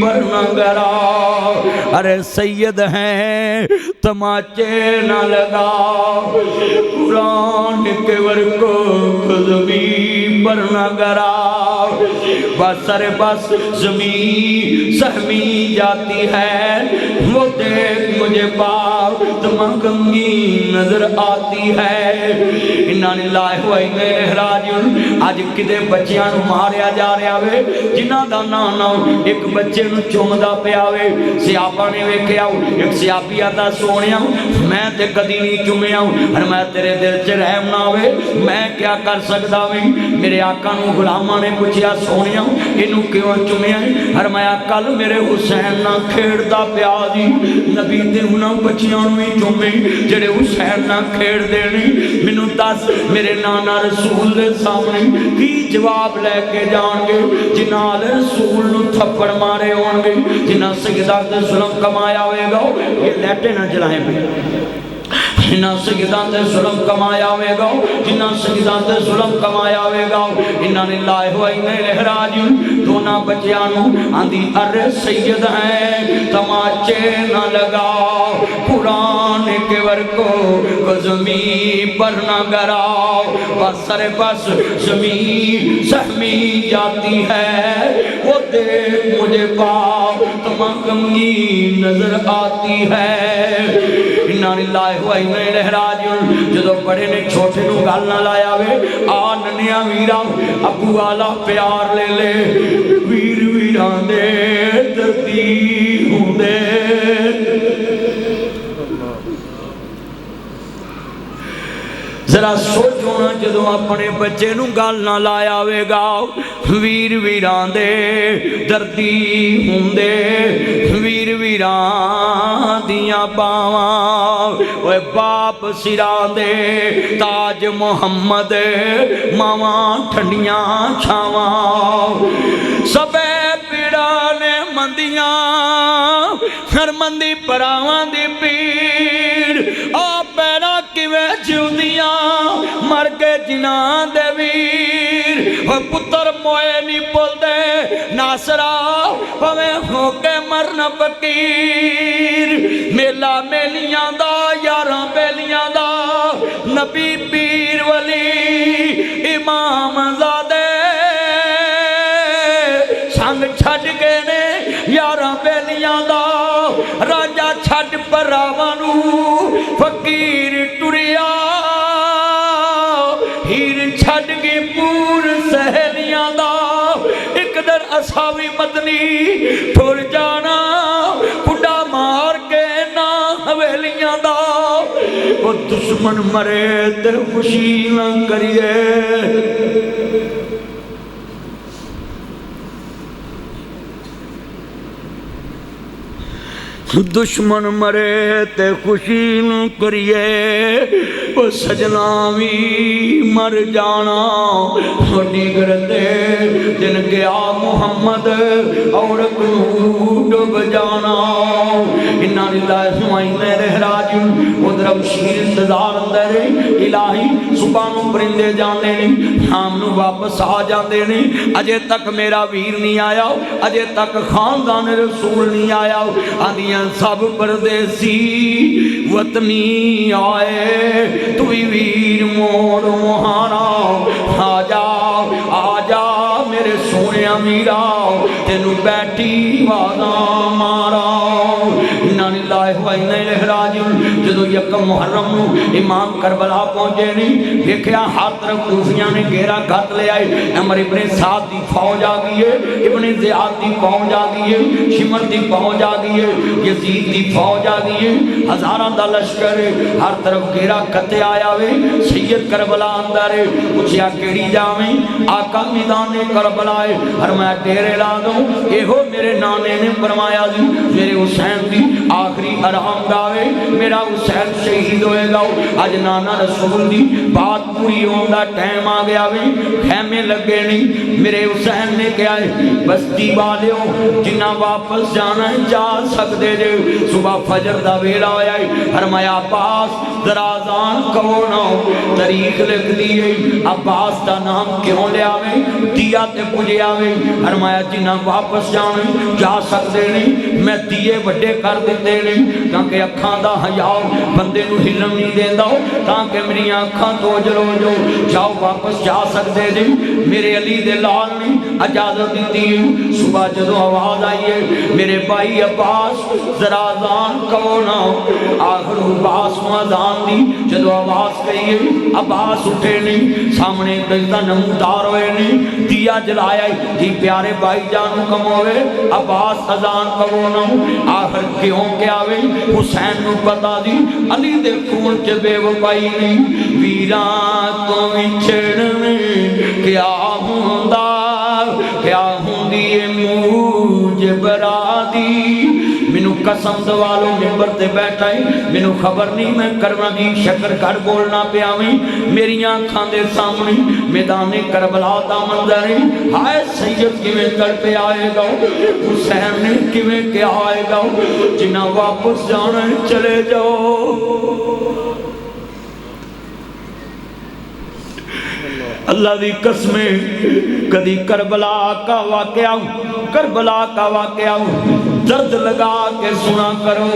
پر نہ گراؤ ارے سید ہیں تماچے نہ لگاؤ قرآن کے ورکو قلبی پر نہ گراؤ بسر بس زمین سہمی جاتی ہے وہ دیکھ مجھے باپ تمہنگی نظر آتی ہے انہاں للہ و انا الیہ راجعون آج کدے بچیاں نو ماریا جا رہا وے جنہاں دا نانا ایک بچے نو چومدا پیا وے سیابا نے ویکھیا ایک سیابی آتا سونیا میں تے کدی نہیں چومیا اور میں تیرے دل چ رحم نہ ہوے میں کیا کر سکدا ویں میرے آقا نو غلاماں نے پوچھیا سونیا اینو کیوں چومیا اور میں کل میرے حسین نہ کھیڑدا پیا جی نبی تے انہاں بچیاں نو ہی چومے جڑے حسین نہ کھیڑ دے نہیں مینوں دس میرے نانا رسول دے سامنے کی جواب لے کے جان گے جنہاں رسول نو تھپڑ مارے ہون گے جنہاں سجدہ تے ظلم کمایا ہوئے گا یہ لیٹے نہ جلائیں پہ جنہاں سجدہ تے ظلم کمایا ہوئے گا جنہاں سجدہ تے ظلم کمایا ہوئے گا انہاں للہ و انا الیہ راجعون دونوں بچیانوں آندھی ار سید ہیں تماچے نہ لگاؤ قرآن کے ورکو زمین پر نہ گراؤ بسر بس زمین سہمی جاتی ہے وہ دیکھ مجھے باپ تمہنگی نظر آتی ہے انہاں للہ و انا الیہ راجعون جدو بڑے نے چھوٹے نو گل نہ لایا وے آ ننیا ویرا ابو والا پیار لے لے ویر ویران دے دردی ہوں دے ذرا سوچو نا جدو اپنے بچے نو گل نہ لایا وے گا ویر ویران دے دردی ہوں دے ویر ویران دیاں باواں اوے باپ سران دے تاج محمد ماواں ٹھنڈیاں چھاواں سبے پیڑانے مندیاں ہر مندی پراواں دی پیڑ آ پیڑا کیویں جیوندیاں مر کے جناں دے ویر او پتر موئے نہیں پل دے ناصرہ پویں ہو کے مرنا فقیر میلا میلیاں دا یاراں بیلیاں دا نبی پیر ولی امام زادے سنگ چھڑ کے نے یاراں بیلیاں دا راجہ چھڑ پراوانو فقیر ٹریا ہیر چھڑ گی پور سہلیاں دا ایک در اصحابی مدنی ٹھوڑ جانا کھڑا مار کے نا حویلیاں دا وہ دشمن مرے تے خوشی نہ کریے دشمن مرے تے خوشی نو کریے وہ سجنا بھی مر جانا چھوٹی کرتے دن گیا محمد عورت نو ڈب جانا انہا للہ سمائن رہراج ادھر شیر انتظار اندر الہی صبح نو پرندے جانے شام نو واپس آ جاندے نے اجے تک میرا ویر نہیں آیا اجے تک خاندان رسول نہیں آیا آدیاں سب پردیسی وطنی آئے تو بھی ویر موڑ مہارا آجا میرے سونے امیرا تینو بیٹھی وعدہ مارا انہا للہ و انا الیہ راجعون جدو یکم محرم نو امام کربلا پہنچے نہیں دیکھیا ہر طرف کوفیاں نے گھیرا گھت لے آئے عمر ابن سعد دی فوج آ گئی ہے ابن زیاد دی فوج آ گئی ہے شمر دی فوج آ گئی ہے یزید دی فوج آ گئی ہے ہزاراں دا لشکر ہے ہر طرف گھیرا کتے آیا ہوئے سید کربلا اندر ہے پوچھیا کیڑی جاویں آقا میدان کربلا ہے فرمایا ڈیرے لا دو اے ہو میرے نانے نے فرمایا جی میرے حسین دی آخری آرام گاوے میرا حسین شہید ہوئے گا آج نانا رسول دی بات پوری ہوندہ ٹائم آ گیا وے خیمے لگے نہیں میرے حسین نے کیا ہے بستی والے ہو جنہ واپس جانا ہے جا سکتے جو صبح فجر دا ویلا ہویا ہے فرمایا عباس درازان کون ہو تاریخ لکھ دیئے عباس دا نام کیوں لے آوے دیا تے پجھے آوے فرمایا جنہ واپس جانا ہے جا سکتے نہیں میں دیئے بڑے کر دیتے نہیں تاکہ اکھاں دا حیاء بندے نو ہلن نہیں دے داؤ تاکہ میری آنکھاں تو جلو جو جاؤ واپس جا سکتے جی میرے علی دے لال نے اجازت دیتی ہے صبح جدو آواز آئیے میرے بھائی عباس ذرازان کونا آخر عباس موازان دی جدو آواز کہیے عباس اٹھے نہیں سامنے دلتا نمودار ہوئے نہیں دیا جلایا دی پیارے بھائی جانو کم ہوئے عباس ازان کونا آخر کیوں کیا ہوئے حسین نو پتا دی علی دے خون چے بے وفائی نہیں ویران تو وچھڑ میں کیا ہوندی موجب برادی مینو قسم دوالو ممبر تے بیٹھا ہے مینو خبر نہیں میں کرنا دی شکر کر بولنا پہ آویں میری آنکھاں دے سامنے میدان کربلا دا منظر ہے ہائے سید کیویں کر پہ آئے گا حسین نے کیویں کیا آئے گا جنہ واپس جانا ہے چلے جاؤ اللہ دی قسمیں کدی کربلا کا واقعہ درد لگا کے سنا کرو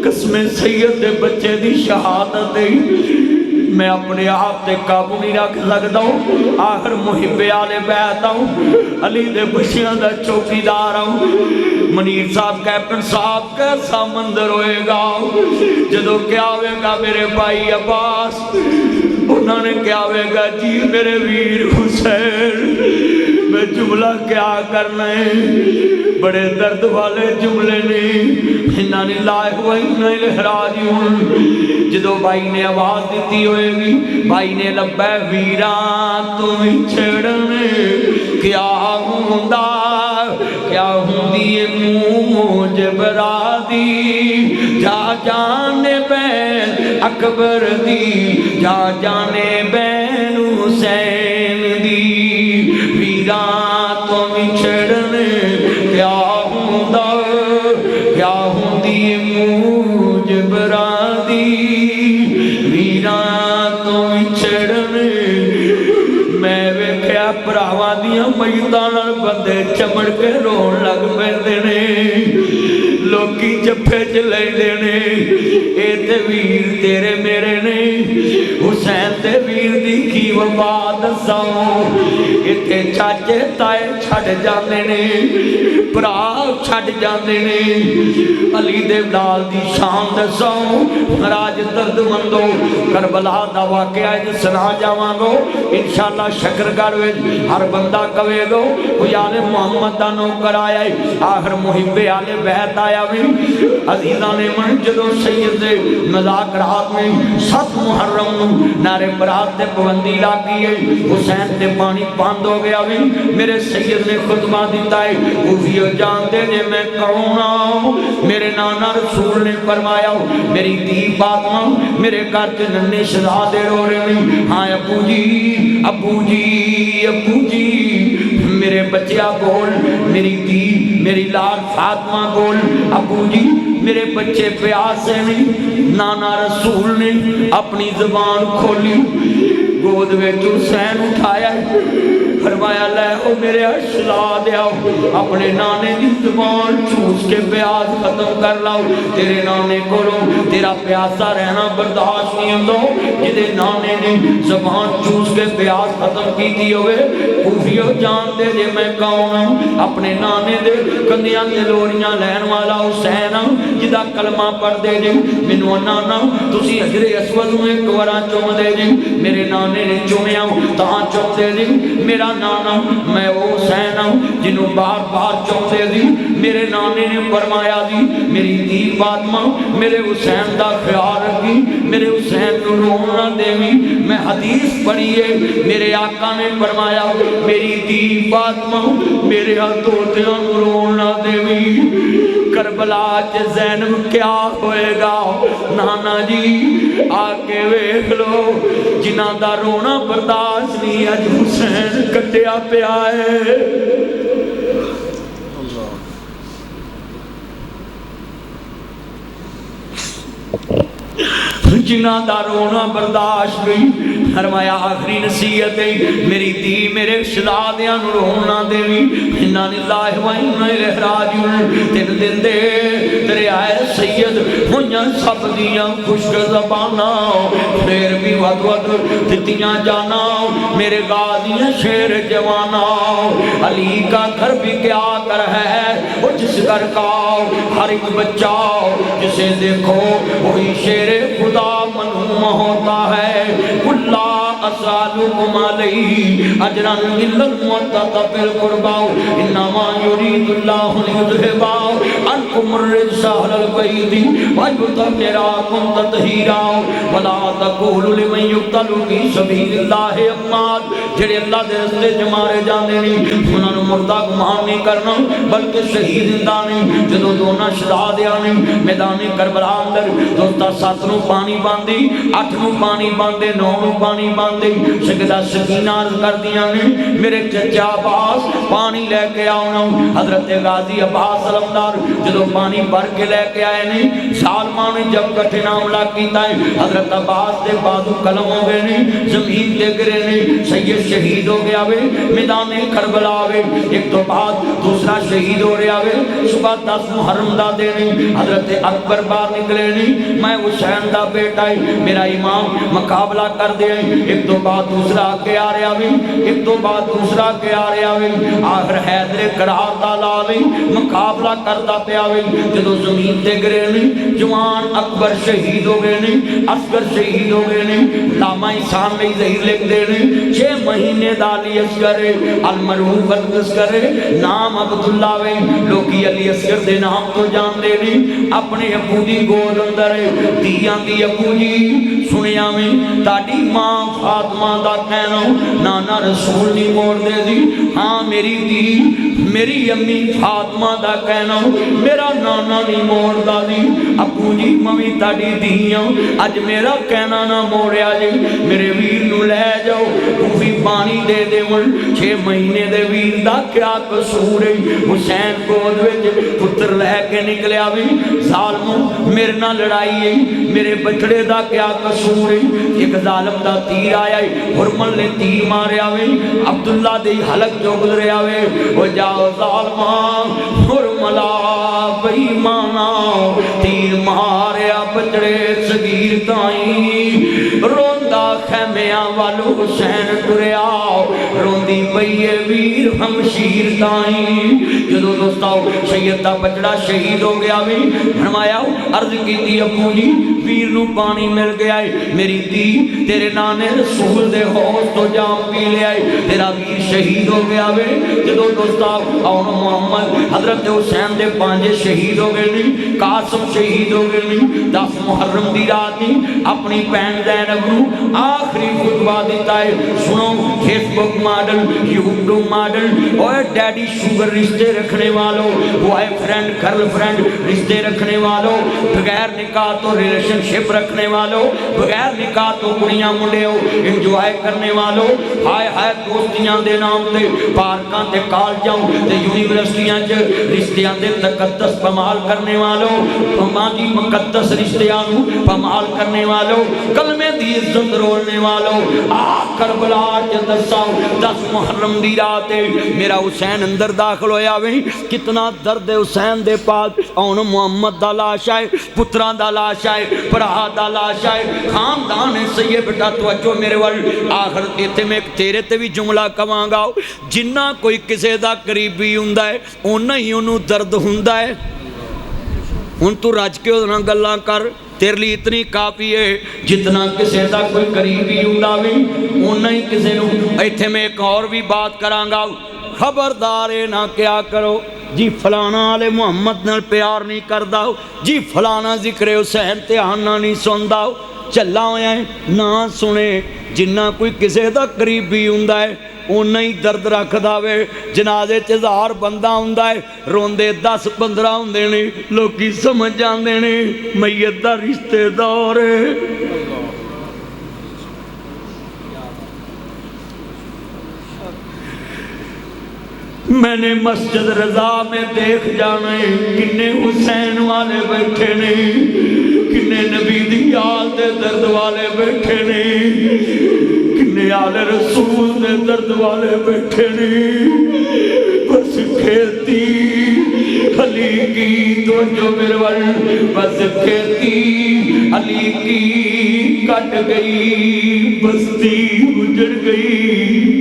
قسمیں سید دے بچے دی شہادت میں اپنے آپ تے قابو نہیں رکھ سکتا ہوں آخر محب آلے بیت ہوں علی دے بچیاں دا چوکی دار ہوں منیر صاحب کیپٹن صاحب کیسا منظر ہوئے گا جدو کیا ہوئے گا میرے بھائی عباس انہوں نے کیا ہوئے گا جی میرے ویر حسین میں جملہ کیا کرنا ہے بڑے درد والے جملے نہیں انہاں للہ و انا الیہ راجعون جدو بھائی نے آواز دیتی ہوئے گی بھائی نے لبے ویران تو چھڑنے کیا ہوندی موجب برادی جا جانے بین اکبر دی جا جانے بین حسین دی ویران تو چھڑنے کیا ہوندی موجب برادی ویران تو چھڑنے میں ویکھیا پراواں دیاں میتاں نال بندے چمڑ کے رون لگ پیندے نے لوکی جفے چ لیندے نے اے تے ویر تیرے میرے نے حسین تے ویر دی کی وفا دساں ایتھے چاچے تائے چھڈ جاندے نے بھرا چھڈ جاندے نے علی دے لال دی شان دساں راج درد مندو کربلا دا واقعہ سنا جاواں گو انشاءاللہ شکر گڑھ وچ ہر بندہ کہے گو کوئی آل محمد دا نوکر آیا ہے آخر محب آل بیت آیا فرمایا بھی عزیزاں نے من جدو سید دے مذاکرات میں 7 محرم نو نعرے برات تے پابندی لاگی ہے حسین تے پانی بند ہو گیا بھی میرے سید نے خطبہ دیتا ہے کوفیو جانتے جے میں کون آؤں میرے نانا رسول نے فرمایا میری دی فاطمہ میرے گھر کے ننے شہزادے رو رہے ہیں ہاں ابو جی ابو جی ابو جی میرے بچیا بول میری دی میری لال فاطمہ بول ابو جی میرے بچے پیاسے نہیں نانا رسول نے اپنی زبان کھولی گود میں حسین اٹھایا فرمایا لے او میرے اشلاد آؤ اپنے نانے دی زبان چوس کے پیاس ختم کر لاؤ تیرے نانے کو تیرا پیاسا رہنا برداشت نہیں دو جدے نانے نے زبان چوس کے پیاس ختم کی دی ہوئے کوفیو جان دے جے میں کون ہوں اپنے نانے دے کندیاں دے لوڑیاں لین والا حسین جدا کلمہ پڑھ دے جے منو نانا تسی حجر اسود میں کورا چوم دے جے میرے نانے نے چومیا تاں چوم دے جے میرا نانا میں وہ حسین ہوں جنہوں بار بار چوم دے دی میرے نانے نے فرمایا دی میری دی فاطمہ میرے حسین دا خیال رکھی میرے حسین کو رون نہ دیوی میں حدیث پڑھیے میرے آقا نے فرمایا میری دی فاطمہ میرے ہاتھوں رون نہ دیوی کربلا چ زینب کیا ہوئے گا نانا جی آکے ویکھ لو جنہ دا رونا برداشت نہیں اج حسین کٹیا پیا ہے جنہ دا رونا برداشت نہیں فرمایا آخری نصیحت ہے میری دی میرے شہزادیاں نو رونا دیوی انا للہ و انا الیہ راجعون تین دن دے تیرے آئے سید ہویاں سب دیاں خشک زباناں پھر بھی ود ود دتیاں جانا میرے غازی شیر جوانا علی کا گھر بھی کیا کر ہے وہ جس گھر کا ہر ایک بچہ جسے دیکھو وہی شیر خدا منہوم ہوتا ہے اللہ اسالکم علیہ اجرا الا المودۃ فی القربى انما یرید اللہ لیذھب عنکم الرجس اہل البیت ویطہرکم تطہیرا ولا تقولوا لمن یقتل فی سبیل اللہ اموات جڑے اللہ دے راستے وچ مارے جاندے نے انہاں نوں مردہ گمان نہیں کرنا بلکہ شہید زندہ نے جدوں دونوں شہداء نے میدان کربلا اندر دوستا 7 نوں پانی باندھی 8 نوں پانی باندھے 9 نوں پانی باندھے سیدہ سکینہ عرض کر دیا نے میرے چچا عباس پانی لے کے آؤنا حضرت غازی عباس علمدار جدو پانی بھر کے لے کے آئے نے سالمان نے جب کٹھے حملہ کیتا ہے حضرت عباس دے بازو قلم ہو گئے نے زمین دے گرے نے سید شہید ہو گیا وے میدان کربلا وے ایک تو بعد دوسرا شہید ہو رہا وے صبح 10 محرم دا دے نے حضرت اکبر باہر نکلے نہیں میں حسین دا بیٹا ہے میرا امام مقابلہ کر دے ایک تو بعد دوسرا کے آ رہا بھی ایک تو بعد دوسرا کے آ رہا بھی آخر حیدر قرار دا لا بھی مقابلہ کرتا پیا بھی جدو زمین تے گرے نہیں جوان اکبر شہید ہو گئے نہیں اصغر شہید ہو گئے نہیں لاما انسان نہیں ظہیر لکھ دے نہیں 6 مہینے دالی اصغر المرحوم اصغر نام عبداللہ وے لوگی علی اصغر دے نام تو جان دے نہیں اپنے ابو دی گود اندر دیاں دی ابو جی سنیا میں تاڑی ماں فاطمہ دا کہنا نانا رسول نہیں موڑ دے دی ہاں میری دی میری امی فاطمہ دا کہنا میرا نانا نہیں موڑ دا دی ابو جی ممی تاڑی دیاں اج میرا کہنا نہ موڑیا جی میرے ویر نو لے جاؤ کوفی پانی دے دے من 6 مہینے دے ویر دا کیا قصور ہے حسین گود وچ پتر لے کے نکلیا بھی ظالموں میرے نہ لڑائی ہے میرے بچڑے دا کیا قصور ہے ایک ظالم دا تیر آیا ہے حرمل نے تیر ماریا وے عبداللہ دی حلق جو گزریا وے وہ جاؤ ظالمان حرملا بئی مانا تیر ماریا بچڑے صغیر تائیں روندہ خیمیاں والو حسین ٹریا روندی پئی ہے ویر ہمشیر تائیں جدو دوستاؤ سید دا بچڑا شہید ہو گیا وی فرمایا عرض کی دی ابو جی ویر نو پانی مل گیا ہے میری دی تیرے نانے رسول دے حوض تو جام پی لے آئے تیرا ویر شہید ہو گیا وے جدو دوستاؤ اور محمد حضرت حسین دے پانجے شہید ہو گئے نہیں قاسم شہید ہو گئے نہیں 10 محرم دی رات نہیں اپنی بہن زینب نو آخری خطبہ دیتا ہے سنو فیس بک ماڈل یوٹیوب ماڈل اوے ڈیڈی شوگر رشتے رکھنے والوں بوائے فرینڈ گرل فرینڈ رشتے رکھنے والوں بغیر نکاح تو ریلیشن شپ رکھنے والوں بغیر نکاح تو کڑیاں منڈے ہو انجوائے کرنے والوں ہائے ہائے دوستیاں دے نام تے پارکاں تے کالجاں تے یونیورسٹیاں چ رشتیاں دے تقدس پمال کرنے والوں ماں دی مقدس رشتیاں نو پمال کرنے والوں کلمے دی عزت رولنے والوں کربلا چ دساؤ 10 محرم دی رات میرا حسین اندر داخل ہویا وے کتنا درد حسین دے پاس اون محمد دا لاش ہے پتراں دا لاش ہے بھرا دا لاش ہے خاندان سید بیٹا توجہ میرے ول آخر ایتھے میں تیرے تے بھی جملہ کواں گا جنہ کوئی کسے دا قریبی ہوندا ہے اونا ہی انہوں درد ہوندا ہے ہن تو رج کے اونا گلاں کر تیرے لیے اتنی کافی ہے جتنا کسے دا کوئی قریبی ہوندا وے اونا ہی کسے نو ایتھے میں ایک اور بھی بات کراں گا خبردار نہ کیا کرو جی فلانا آلے محمد نال پیار نہیں کردا جی فلانا ذکر حسین دھیان نہ نہیں سندا چلا ہویا ہے نہ سنے جنہ کوئی کسے دا قریبی ہوندا ہے اونا ہی درد رکھ داوے جنازے 1000 بندہ ہوندا ہے روندے 10-15 ہوندے نے لوکی سمجھ جاندے نے میت دا رشتے دار ہے میں نے مسجد رضا میں دیکھ جانے کنے حسین والے بیٹھے نے کنے نبی دی آل دے درد والے بیٹھے نے کنے آل رسول دے درد والے بیٹھے نے بس کھیتی علی کی توجہ میرے وال بس کھیتی علی کی کٹ گئی بستی اجڑ گئی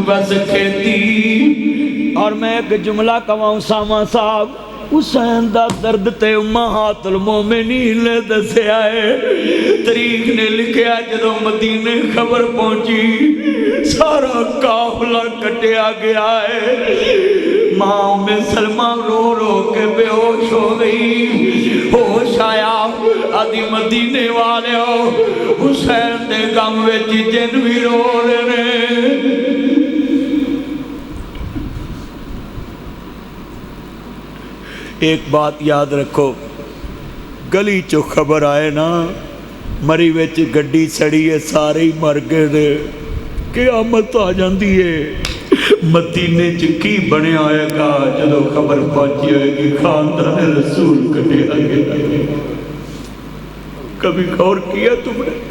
بس کھیتی اور میں ایک جملہ کہاں اسامہ صاحب حسین دا درد تے امہات المومنین نے دسے آئے تاریخ نے لکھیا جدو مدینے خبر پہنچی سارا قافلہ کٹیا گیا ہے ماں میں سلمہ رو رو کے بے ہوش ہو گئی ہوش آیا آدھی مدینے والے ہو حسین دے غم وچ جن بھی رو رہے ایک بات یاد رکھو گلی چو خبر آئے نا مری وچ گڈی سڑی ہے سارے ہی مر گئے دے قیامت آ جاندی ہے مدینے چکی بنے آئے گا جدو خبر پہنچی ہوئے گی خاندان رسول کٹے آگے کبھی غور کیا تم نے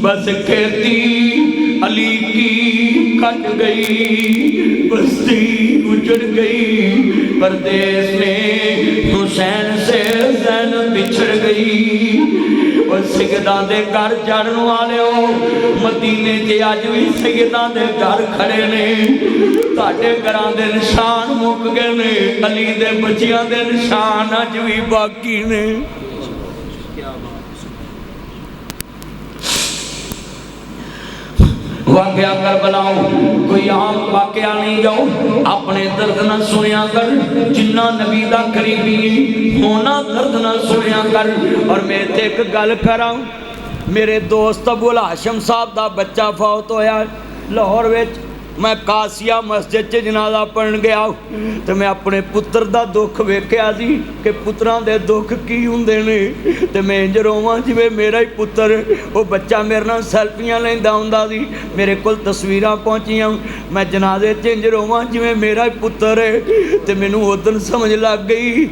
بس کہتی علی کی کٹ گئی بستی اجڑ گئی پردیس میں حسین سے زینب بچھڑ گئی اور سیداں دے گھر جڑن والے ہو مدینے تے اج بھی سیداں دے گھر کھڑے نے تہاڈے گھراں دے نشان مک گئے نے علی دے بچیاں دے نشان اج بھی باقی نے واقعہ کربلاؤ کوئی عام واقعہ نہیں جاؤ اپنے درد نہ سنیا کر جنہ نبی دا قریبی ہونا درد نہ سنیا کر اور میں تے ایک گل کراں میرے دوست ابو الہاشم صاحب دا بچہ فوت ہویا لاہور وچ میں قاسیہ مسجد چ جنازہ پڑھن گیا تو میں اپنے پتر دا دکھ ویکھیا سی کہ پتراں دے دکھ کی ہوندے نے تے میں انج روواں جویں میرا ہی پتر او بچہ میرے نال سیلفیاں لیندا ہوندا سی میرے کول تصویراں پہنچیاں میں جنازے چ انج روواں جویں میرا ہی پتر ہے تے مینوں اودن سمجھ لگ گئی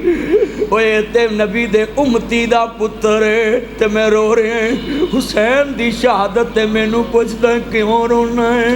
اوے تے نبی دے امتی دا پتر ہے تے میں رو رہا ہوں حسین دی شہادت تے مینوں پوچھدا کیوں رونا ہے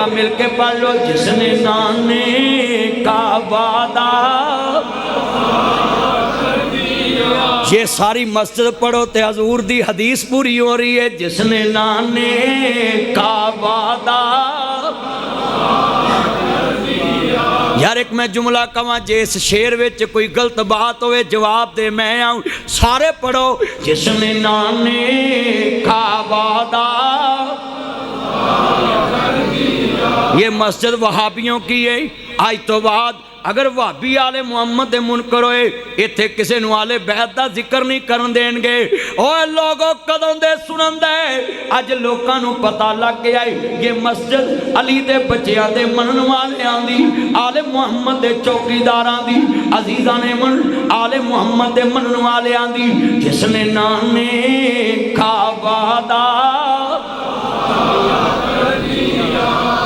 ذرا مل کے پڑھ لو جس نے نانے کا وعدہ یہ ساری مسجد پڑھو تے حضور دی حدیث پوری ہو رہی ہے جس نے نانے کا وعدہ یار ایک میں جملہ کہاں جس شعر وچ کوئی غلط بات ہوئے جواب دے میں آؤں سارے پڑھو جس نے نانے کا وعدہ یہ مسجد وہابیوں کی ہے آج تو بعد اگر وہابی آلے محمد منکر ہوئے ایتھے کسے نو آلے بیعت دا ذکر نہیں کرن دین گے اوہ لوگوں قدم دے سنن دے آج لوکاں نو پتہ لگ گیا یہ مسجد علی دے بچیاں دے منن والے آندی آلے محمد دے چوکی داراں دی عزیزاں نے من آلے محمد دے منن والے آندی جس نے نانے کا وعدہ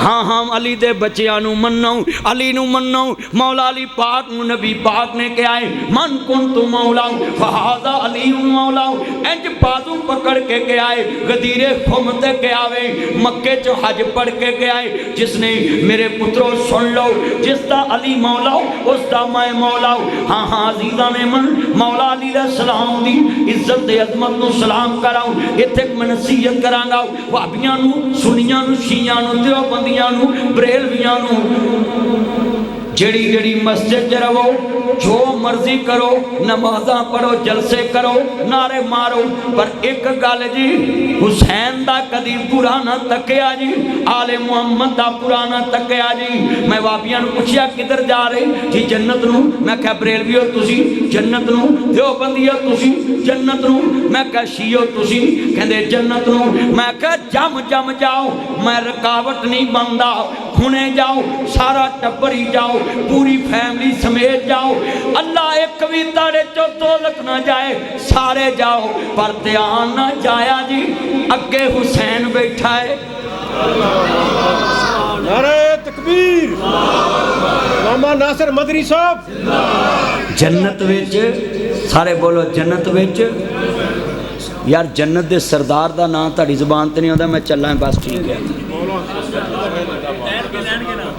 ہاں ہم علی دے بچیاں نو منناؤں علی نو منناؤں مولا علی پاک نو نبی پاک نے کہا ہے من کنتو مولاؤں فہذا علی مولاؤں انج بازو پکڑ کے کہا ہے غدیر خم تے کہا ہے مکے چو حج پڑھ کے کہا ہے جس نے میرے پتروں سن لو جس دا علی مولاؤں اس دا میں مولاؤں ہاں ہاں عزیزہ نے من مولا علی علیہ السلام دی عزت دے عظمت نو سلام کراؤں اتھے میں نصیحت کرانگا وابیاں نو سنیاں نو شیعاں نو دیوبندیاں نو بریلویاں نو جڑی جڑی مسجد جرو جو مرضی کرو نمازاں پڑھو جلسے کرو نعرے مارو پر ایک گل جی حسین دا کدی پرانا تکیا جی آل محمد دا پرانا تکیا جی میں وابیاں نو پوچھیا کدھر جا رہے جی جنت نو میں کہا بریلوی ہو تسی جنت نو دیوبندی ہو تسی جنت نو میں کہا شیعہ ہو تسی کہندے جنت نو میں کہا جم جم جاؤ میں رکاوٹ نہیں بندا ہنے جاؤ سارا ٹبری جاؤ پوری فیملی سمیت جاؤ اللہ ایک بھی تاڑے چو دولت نہ جائے سارے جاؤ پر دھیان نہ جایا جی اگے حسین بیٹھا ہے نعرہ تکبیر ماما ناصر مدنی صاحب جنت وچ سارے بولو جنت وچ یار جنت دے سردار دا نام تاڑی زبان تے نہیں ہوتا میں چلا ہے بس ٹھیک ہے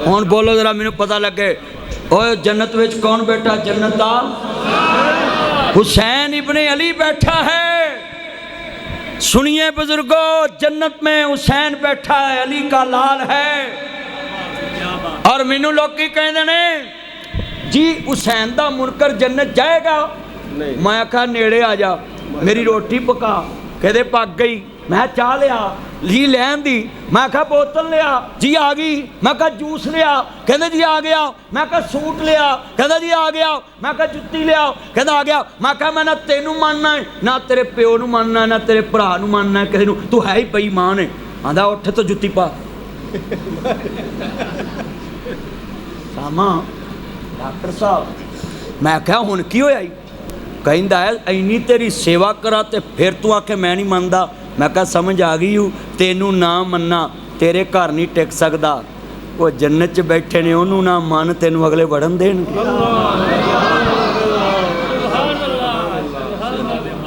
ہون بولو ذرا میں پتہ لگے اوہ جنت وچ کون بیٹھا جنت دا حسین ابن علی بیٹھا ہے سنیے بزرگوں جنت میں حسین بیٹھا ہے علی کا لال ہے اور مینوں لوگ کی کہندے نے جی حسین دا منکر جنت جائے گا میں کہا نیڑے آ جا میری روٹی پکا کہدے پک گئی میں چاہ لیا جی لین دی میں کہا بوتل لیا جی آ گئی میں کہا جوس لیا کہندے جی آ گیا میں کہا سوٹ لیا کہندے جی آ گیا میں کہا جتی لیا کہندے آ گیا میں کہا میں نہ تینوں ماننا ہے نہ تیرے پیو نو ماننا ہے نہ تیرے بھرا نو ماننا ہے کہے نو تو ہے ہی بے ایمان ہے آندا اٹھ تو جتی پا ساما ڈاکٹر صاحب میں کہا ہن کی ہویا کہندا ہے اینی تیری سیوا کرا تے پھر تو آکھے میں نہیں مندا میں کہا سمجھ آ گئی ہوں تینوں نہ مننا تیرے گھر نہیں ٹک سکدا وہ جنت چ بیٹھے نے انہوں نہ من تینوں اگلے وڑن دین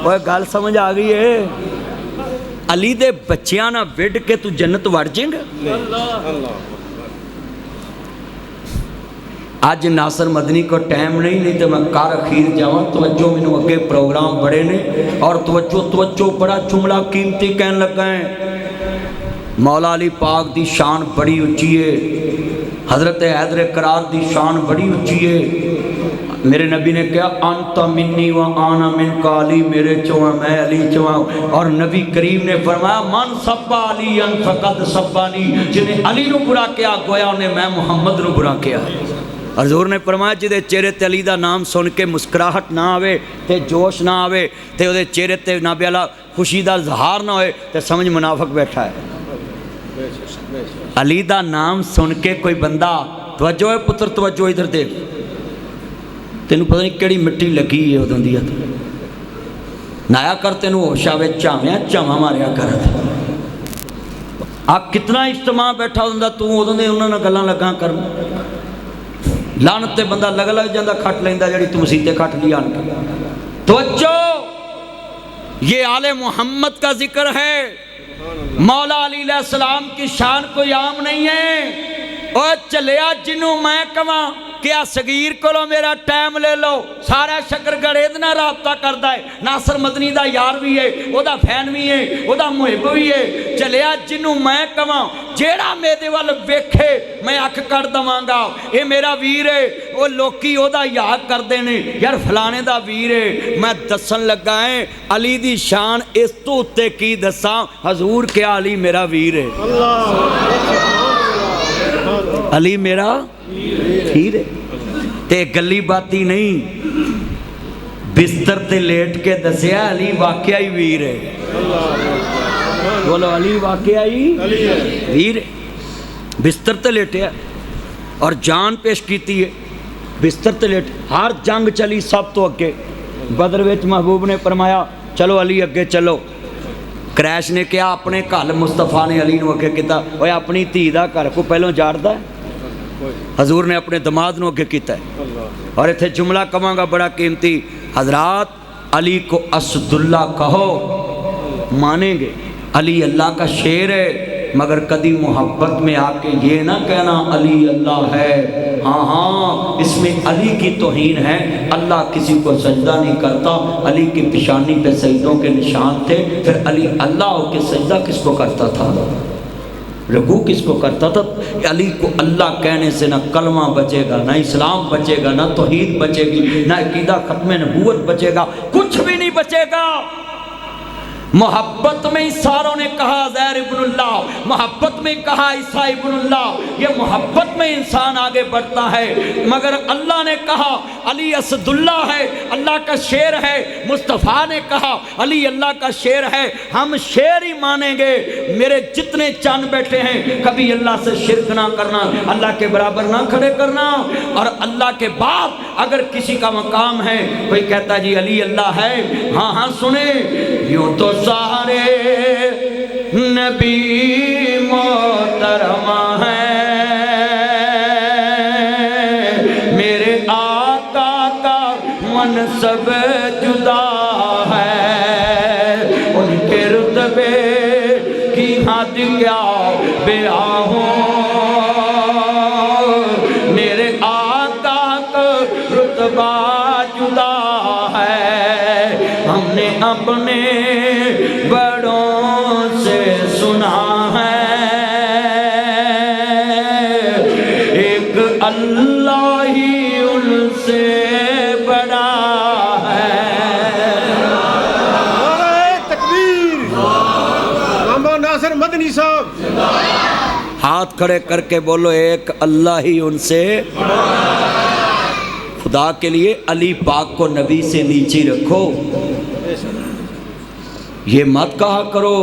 وہ گل سمجھ آ گئی ہے علی دے بچیاں نہ وڈ کے تو جنت وڑ جائیں گا آج ناصر مدنی کو ٹائم نہیں تو میں کار اخیر جاؤں توجہ میں اگے پروگرام بڑے نے اور توجہ بڑا جملہ قیمتی کہنے لگا ہے مولا علی پاک دی شان بڑی اچھی ہے حضرت حیدر کرار دی شان بڑی اچھی ہے میرے نبی نے کہا انت منی و آنا من کا علی میرے چوہاں میں علی چوہاں اور نبی کریم نے فرمایا من سبا علی ان فقد سبانی جنہیں علی نو برا کیا گویا انہیں میں محمد نو برا کیا حضور نے فرمایا جدے چہرے تے علی دا نام سن کے مسکراہٹ نہ آوے تے جوش نہ آوے تے او دے چہرے تے نبی اللہ خوشی دا اظہار نہ ہوئے تے سمجھ منافق بیٹھا ہے علی دا نام سن کے کوئی بندہ توجہ ہے پتر توجہ ادھر دیکھ تینوں پتہ نہیں کیڑی مٹی لگی ہے ادھر دیا نایا کر تینوں ہوش آوے چاویاں ماریا کر آپ کتنا اجتماع بیٹھا ہوندہ تو ادھر دے انہوں نے گلاں لگاں کر لعنت تے بندہ لگ جاندہ کھٹ لیندہ جڑی تو مسیحتے کھٹ لیا آن کے توجہ یہ آل محمد کا ذکر ہے مولا علی علیہ السلام کی شان کوئی عام نہیں ہے۔ اور چلیا جنوں میں کہاں کیا صغیر کولو میرا ٹائم لے لو، سارا شکر گڑید نہ رابطہ کردا ہے، ناصر مدنی دا یار بھی ہے، او دا فین بھی ہے، او دا محب بھی ہے۔ چلیا جنوں میں کہاں جیڑا میرے وال ویکھے میں اکھ کر دواں گا اے میرا ویر ہے، او لوکی او دا یاد کر دینے یار فلانے دا ویر ہے۔ میں دسن لگا ہے علی دی شان اس تو اتے کی دساں، حضور کیا علی میرا ویر ہے، علی میرا ویر ہے۔ تے گلی باتی نہیں، بستر تے لیٹ کے دسیا علی واقعی ویر ہے۔ بولو علی واقعی ویر ہے، بستر تے لیٹیا اور جان پیش کیتی ہے، بستر تے لیٹ، ہر جنگ چلی سب تو اگے۔ بدر وچ محبوب نے فرمایا چلو علی اگے چلو، کریش نے کیا اپنے گھر مصطفیٰ نے علی نو اگے کیتا، اوے اپنی دھی دا گھر کو پہلوں جاڑدا ہے، حضور نے اپنے دماد نو اگے کیتا ہے۔ اور ایتھے جملہ کہاں گا بڑا قیمتی، حضرات علی کو اسد اللہ کہو مانیں گے، علی اللہ کا شیر ہے، مگر کدی محبت میں آ کے یہ نہ کہنا علی اللہ ہے، ہاں ہاں اس میں علی کی توہین ہے۔ اللہ کسی کو سجدہ نہیں کرتا، علی کی پیشانی پہ سجدوں کے نشان تھے، پھر علی اللہ ہو کے سجدہ کس کو کرتا تھا، رکوع کس کو کرتا تھا؟ علی کو اللہ کہنے سے نہ کلمہ بچے گا، نہ اسلام بچے گا، نہ توحید بچے گی، نہ عقیدہ ختم نبوت بچے گا، کچھ بھی نہیں بچے گا۔ محبت میں ہی ساروں نے کہا زہر ابن اللہ، محبت میں کہا عیسیٰ ابن اللہ، یہ محبت میں انسان آگے بڑھتا ہے، مگر اللہ نے کہا علی اسد اللہ ہے، اللہ کا شیر ہے، مصطفیٰ نے کہا علی اللہ کا شیر ہے، ہم شیر ہی مانیں گے۔ میرے جتنے چاند بیٹھے ہیں کبھی اللہ سے شرک نہ کرنا، اللہ کے برابر نہ کھڑے کرنا، اور اللہ کے بعد اگر کسی کا مقام ہے، کوئی کہتا جی علی اللہ ہے، ہاں ہاں سنیں، یوں تو سارے نبی محترمہ ہیں، میرے آقا کا منصب جدا ہے، ان کے رتبے کی حد کیا بیان ہوں، میرے آقا کا رتبہ جدا ہے، ہم نے اپنے بڑوں سے سنا ہے، ایک اللہ ہی ان سے بڑا ہے۔ نعرہ تکبیر، علامہ ناصر مدنی صاحب، ہاتھ کھڑے کر کے بولو ایک اللہ ہی ان سے۔ خدا کے لیے علی پاک کو نبی سے نیچے رکھو، یہ مت کہا کرو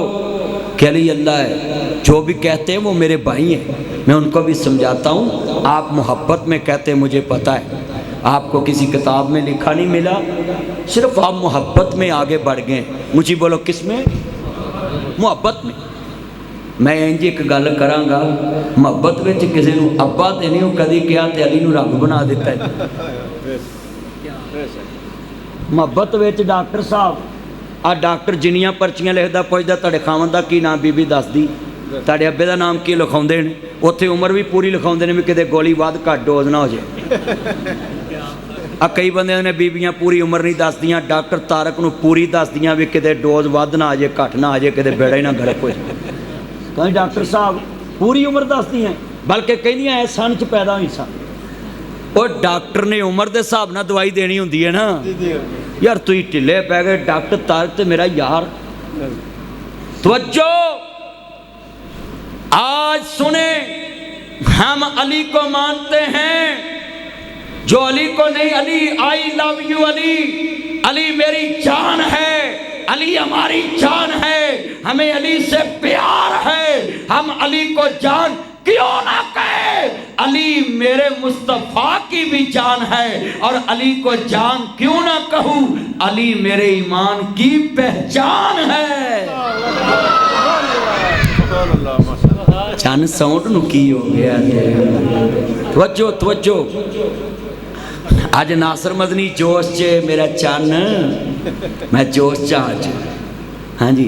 کہ علی اللہ ہے، جو بھی کہتے ہیں وہ میرے بھائی ہیں، میں ان کو بھی سمجھاتا ہوں، آپ محبت میں کہتے ہیں مجھے پتہ ہے، آپ کو کسی کتاب میں لکھا نہیں ملا، صرف آپ محبت میں آگے بڑھ گئے۔ مجھے بولو کس میں؟ محبت میں۔ میں انجی ایک گل کراں گا، محبت وچ کسی نو ابا تے نہیں کدی کیا تے علی نو رب بنا دیتا ہے۔ محبت وچ ڈاکٹر صاحب آ ڈاکٹر جنیاں پرچیاں لکھدا پوچھدا تہاڈے خاوند دا کی نام، بی بی دس دی، تہاڈے ابے دا نام کی لکھاوندے نے، اوتھے عمر بھی پوری لکھاوندے نے بھی کتے گولی ود گھٹ ڈوز نہ ہو جائے۔ کئی بندے نے بیبیاں پوری عمر نہیں دس دیاں، ڈاکٹر تارک نو پوری دس دیاں بھی کتے ڈوز ود نہ آ جائے، گھٹ نہ آ جائے، کتے بیڑا ہی نہ گھڑے کوئی۔ کہیں ڈاکٹر صاحب پوری عمر دس دی ہیں، بلکہ کہندیاں اے سن چ پیدا ہوئی سن۔ اور ڈاکٹر نے عمر دے حساب نہ دوائی دینی ہوندی ہے نا، یار تو ہی ٹھلے پہ گئے، ڈاکٹر تارک تے میرا یار۔ توجہ، آج سنیں، ہم علی کو مانتے ہیں، جو علی کو نہیں، علی آئی لو یو علی، علی میری جان ہے، علی ہماری جان ہے، ہمیں علی سے پیار ہے، ہم علی کو جان کیوں نہ کہے، علی میرے مصطفیٰ کی بھی جان ہے، اور علی کو جان کیوں نہ کہوں، علی میرے ایمان کی پہچان ہے۔ چان ساؤنڈ نو کی ہو گیا، توجہ توجہ، آج ناصر مدنی جوش چے میرا چان، میں جوش چاہ آج، ہاں جی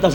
10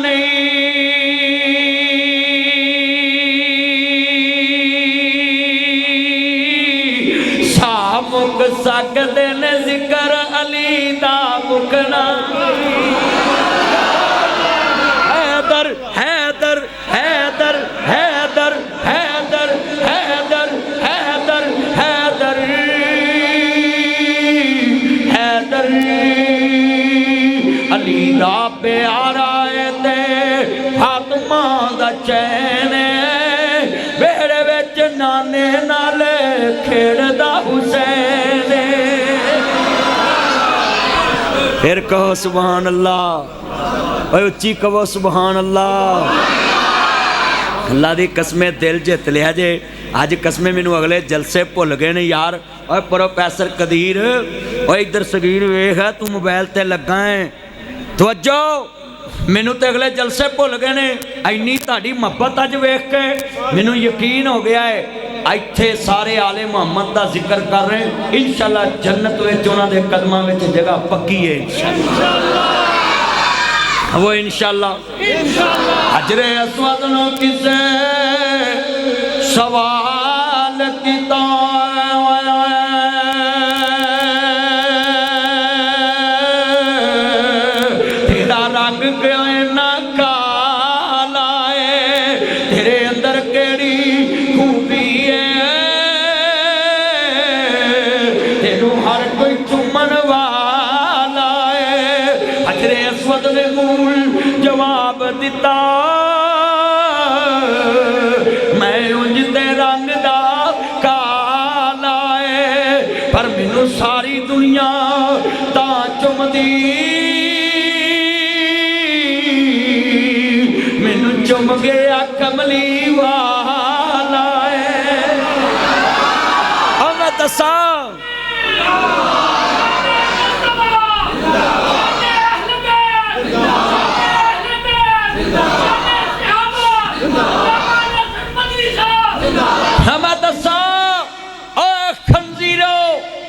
نہیں شاہ مک سکدے نے ذکر علی دا مکنا حیدر حیدر حیدر حیدر حیدر حیدر حیدر حیدر حیدر علی دا پیارا تے فاطمہ دا چین بیڑے وچ نانے نالے کھیڑدا حسین پھر کہو سبحان اللہ اوہ اچھی کہو سبحان اللہ اللہ دی قسمیں دل جت لیا جے آج قسمیں میں نو اگلے جلسے پھول گئے نے یار اوہ پروفیسر قدیر اوہ ادھر صغیر ویخ ہے تو موبائل تے لگائیں توجہ میں نو تے اگلے جلسے پھول گئے نے اینی تاڑی محبت آج ویخ کے میں نو یقین ہو گیا ہے ایتھے سارے آل محمد دا ذکر کر رہے ہیں انشاءاللہ جنت وے چونا دے قدمہ میں جگہ پکی ہے انشاءاللہ وہ انشاءاللہ حجر اسود نو کسے سوال کیتا تیرا رنگ کیوں نہ کالا ہے تیرے اندر کیڑی خوبی ہے تینوں ہر کوئی چمن والا ہے حجر اسود نے مول جواب دیتا میں انجتے رنگ دا کالا ہے پر مینوں ساری دنیا تا چم دی مینوں چم گیا کملی والا ہے اور میں دساں ہمیں دساں اے خنزیرو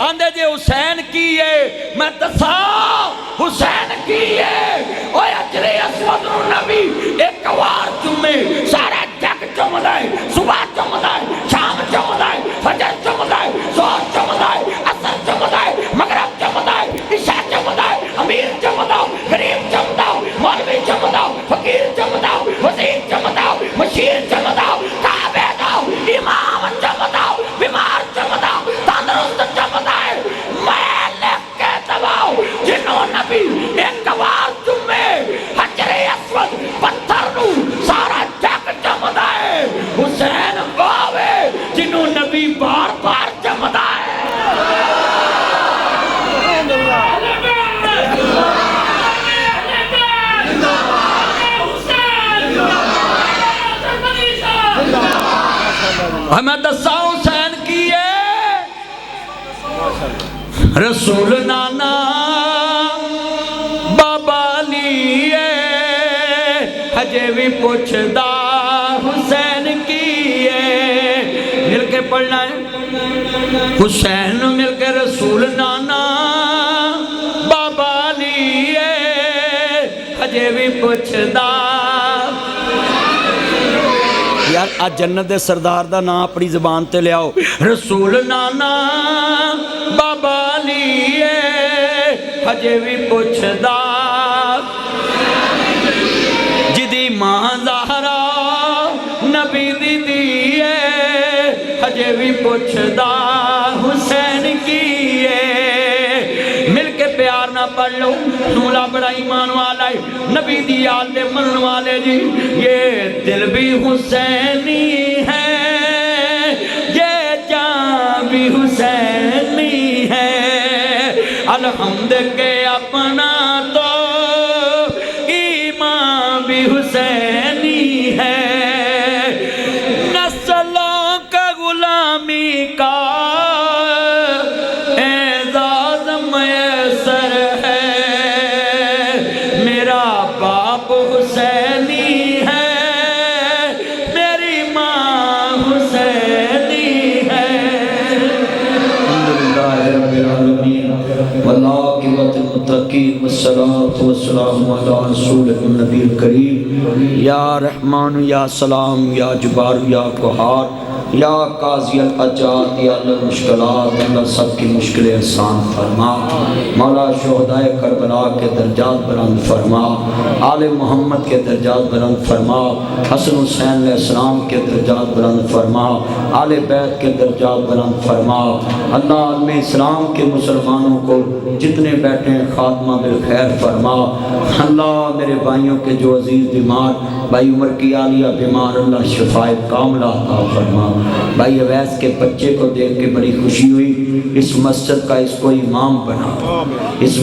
آندے جے حسین کی ہے میں دساں حسین کی ہے اے حجر اسود نو نبی ایک وار چمے سارا جگ چمدائے صبح چمدائے شام چمدائے فجر چمدائے ظہر چمدائے عصر چمدائے مغرب چمدائے عشاء چمدائے امیر چمداؤ غریب چمداؤ مولوی چمداؤ فقیر چمداؤ وزیر چمداؤ مشیر چمداؤ تابع داؤ امام چمداؤ بیمار چمداؤ تندرست چمدائے میں لکھ کے دباؤ جنہوں نبی ایک وار تمہیں حجر اسود پتھر نو سارا جگ چمدائے حسین باوے جنہوں نبی بار بار چمدائے ہمیں دسا حسین کی ہے رسول نانا بابا لیے ہجے بھی پوچھدا حسین کی ہے مل کے پڑھنا ہے حسین مل کے رسول نانا بابا لیے ہجے بھی پوچھدا یار آج جنت دے سردار دا نا اپنی زبان تے لے آؤ رسول نانا بابا لیے ہجے بھی پوچھدا جدی ماں زہرا نبی دی دیئے ہجے بھی پوچھدا حسین کیے مل کے پیار نہ پڑھ لو نولا بڑا ایمان والا ہے نبی دی آل دے منن والے جی یہ دل بھی حسینی ہے یہ جان بھی حسینی ہے الحمد کے اپنا تو ایمان بھی حسینی ہے نسلوں کا غلامی کا اعزاز میسر ہے میرا باپ حسینی ہے میری ماں حسینی ہے الحمدللہ رب العالمین والعاقبۃ المتقین والصلاة والسلام علی رسول النبی الکریم یا رحمان یا سلام یا جبار یا قہار یا قاضی الحاجات یا المشکلات، اللہ سب کی مشکلیں آسان فرما، مولا شہدائے کربلا کے درجات بلند فرما، آل محمد کے درجات بلند فرما، حسن حسین علیہ السلام کے درجات بلند فرما، آل بیت کے درجات بلند فرما، اللہ عالم اسلام کے مسلمانوں کو جتنے بیٹھے ہیں خاتمہ بالخیر فرما، اللہ میرے بھائیوں کے جو عزیز بیمار، بھائی عمر کی عالیہ بیمار، اللہ شفائے کاملہ عطا فرما، بھائی اویس کے بچے کو دیکھ کے بڑی خوشی ہوئی، اس مسجد کا اس کو امام بنا، اس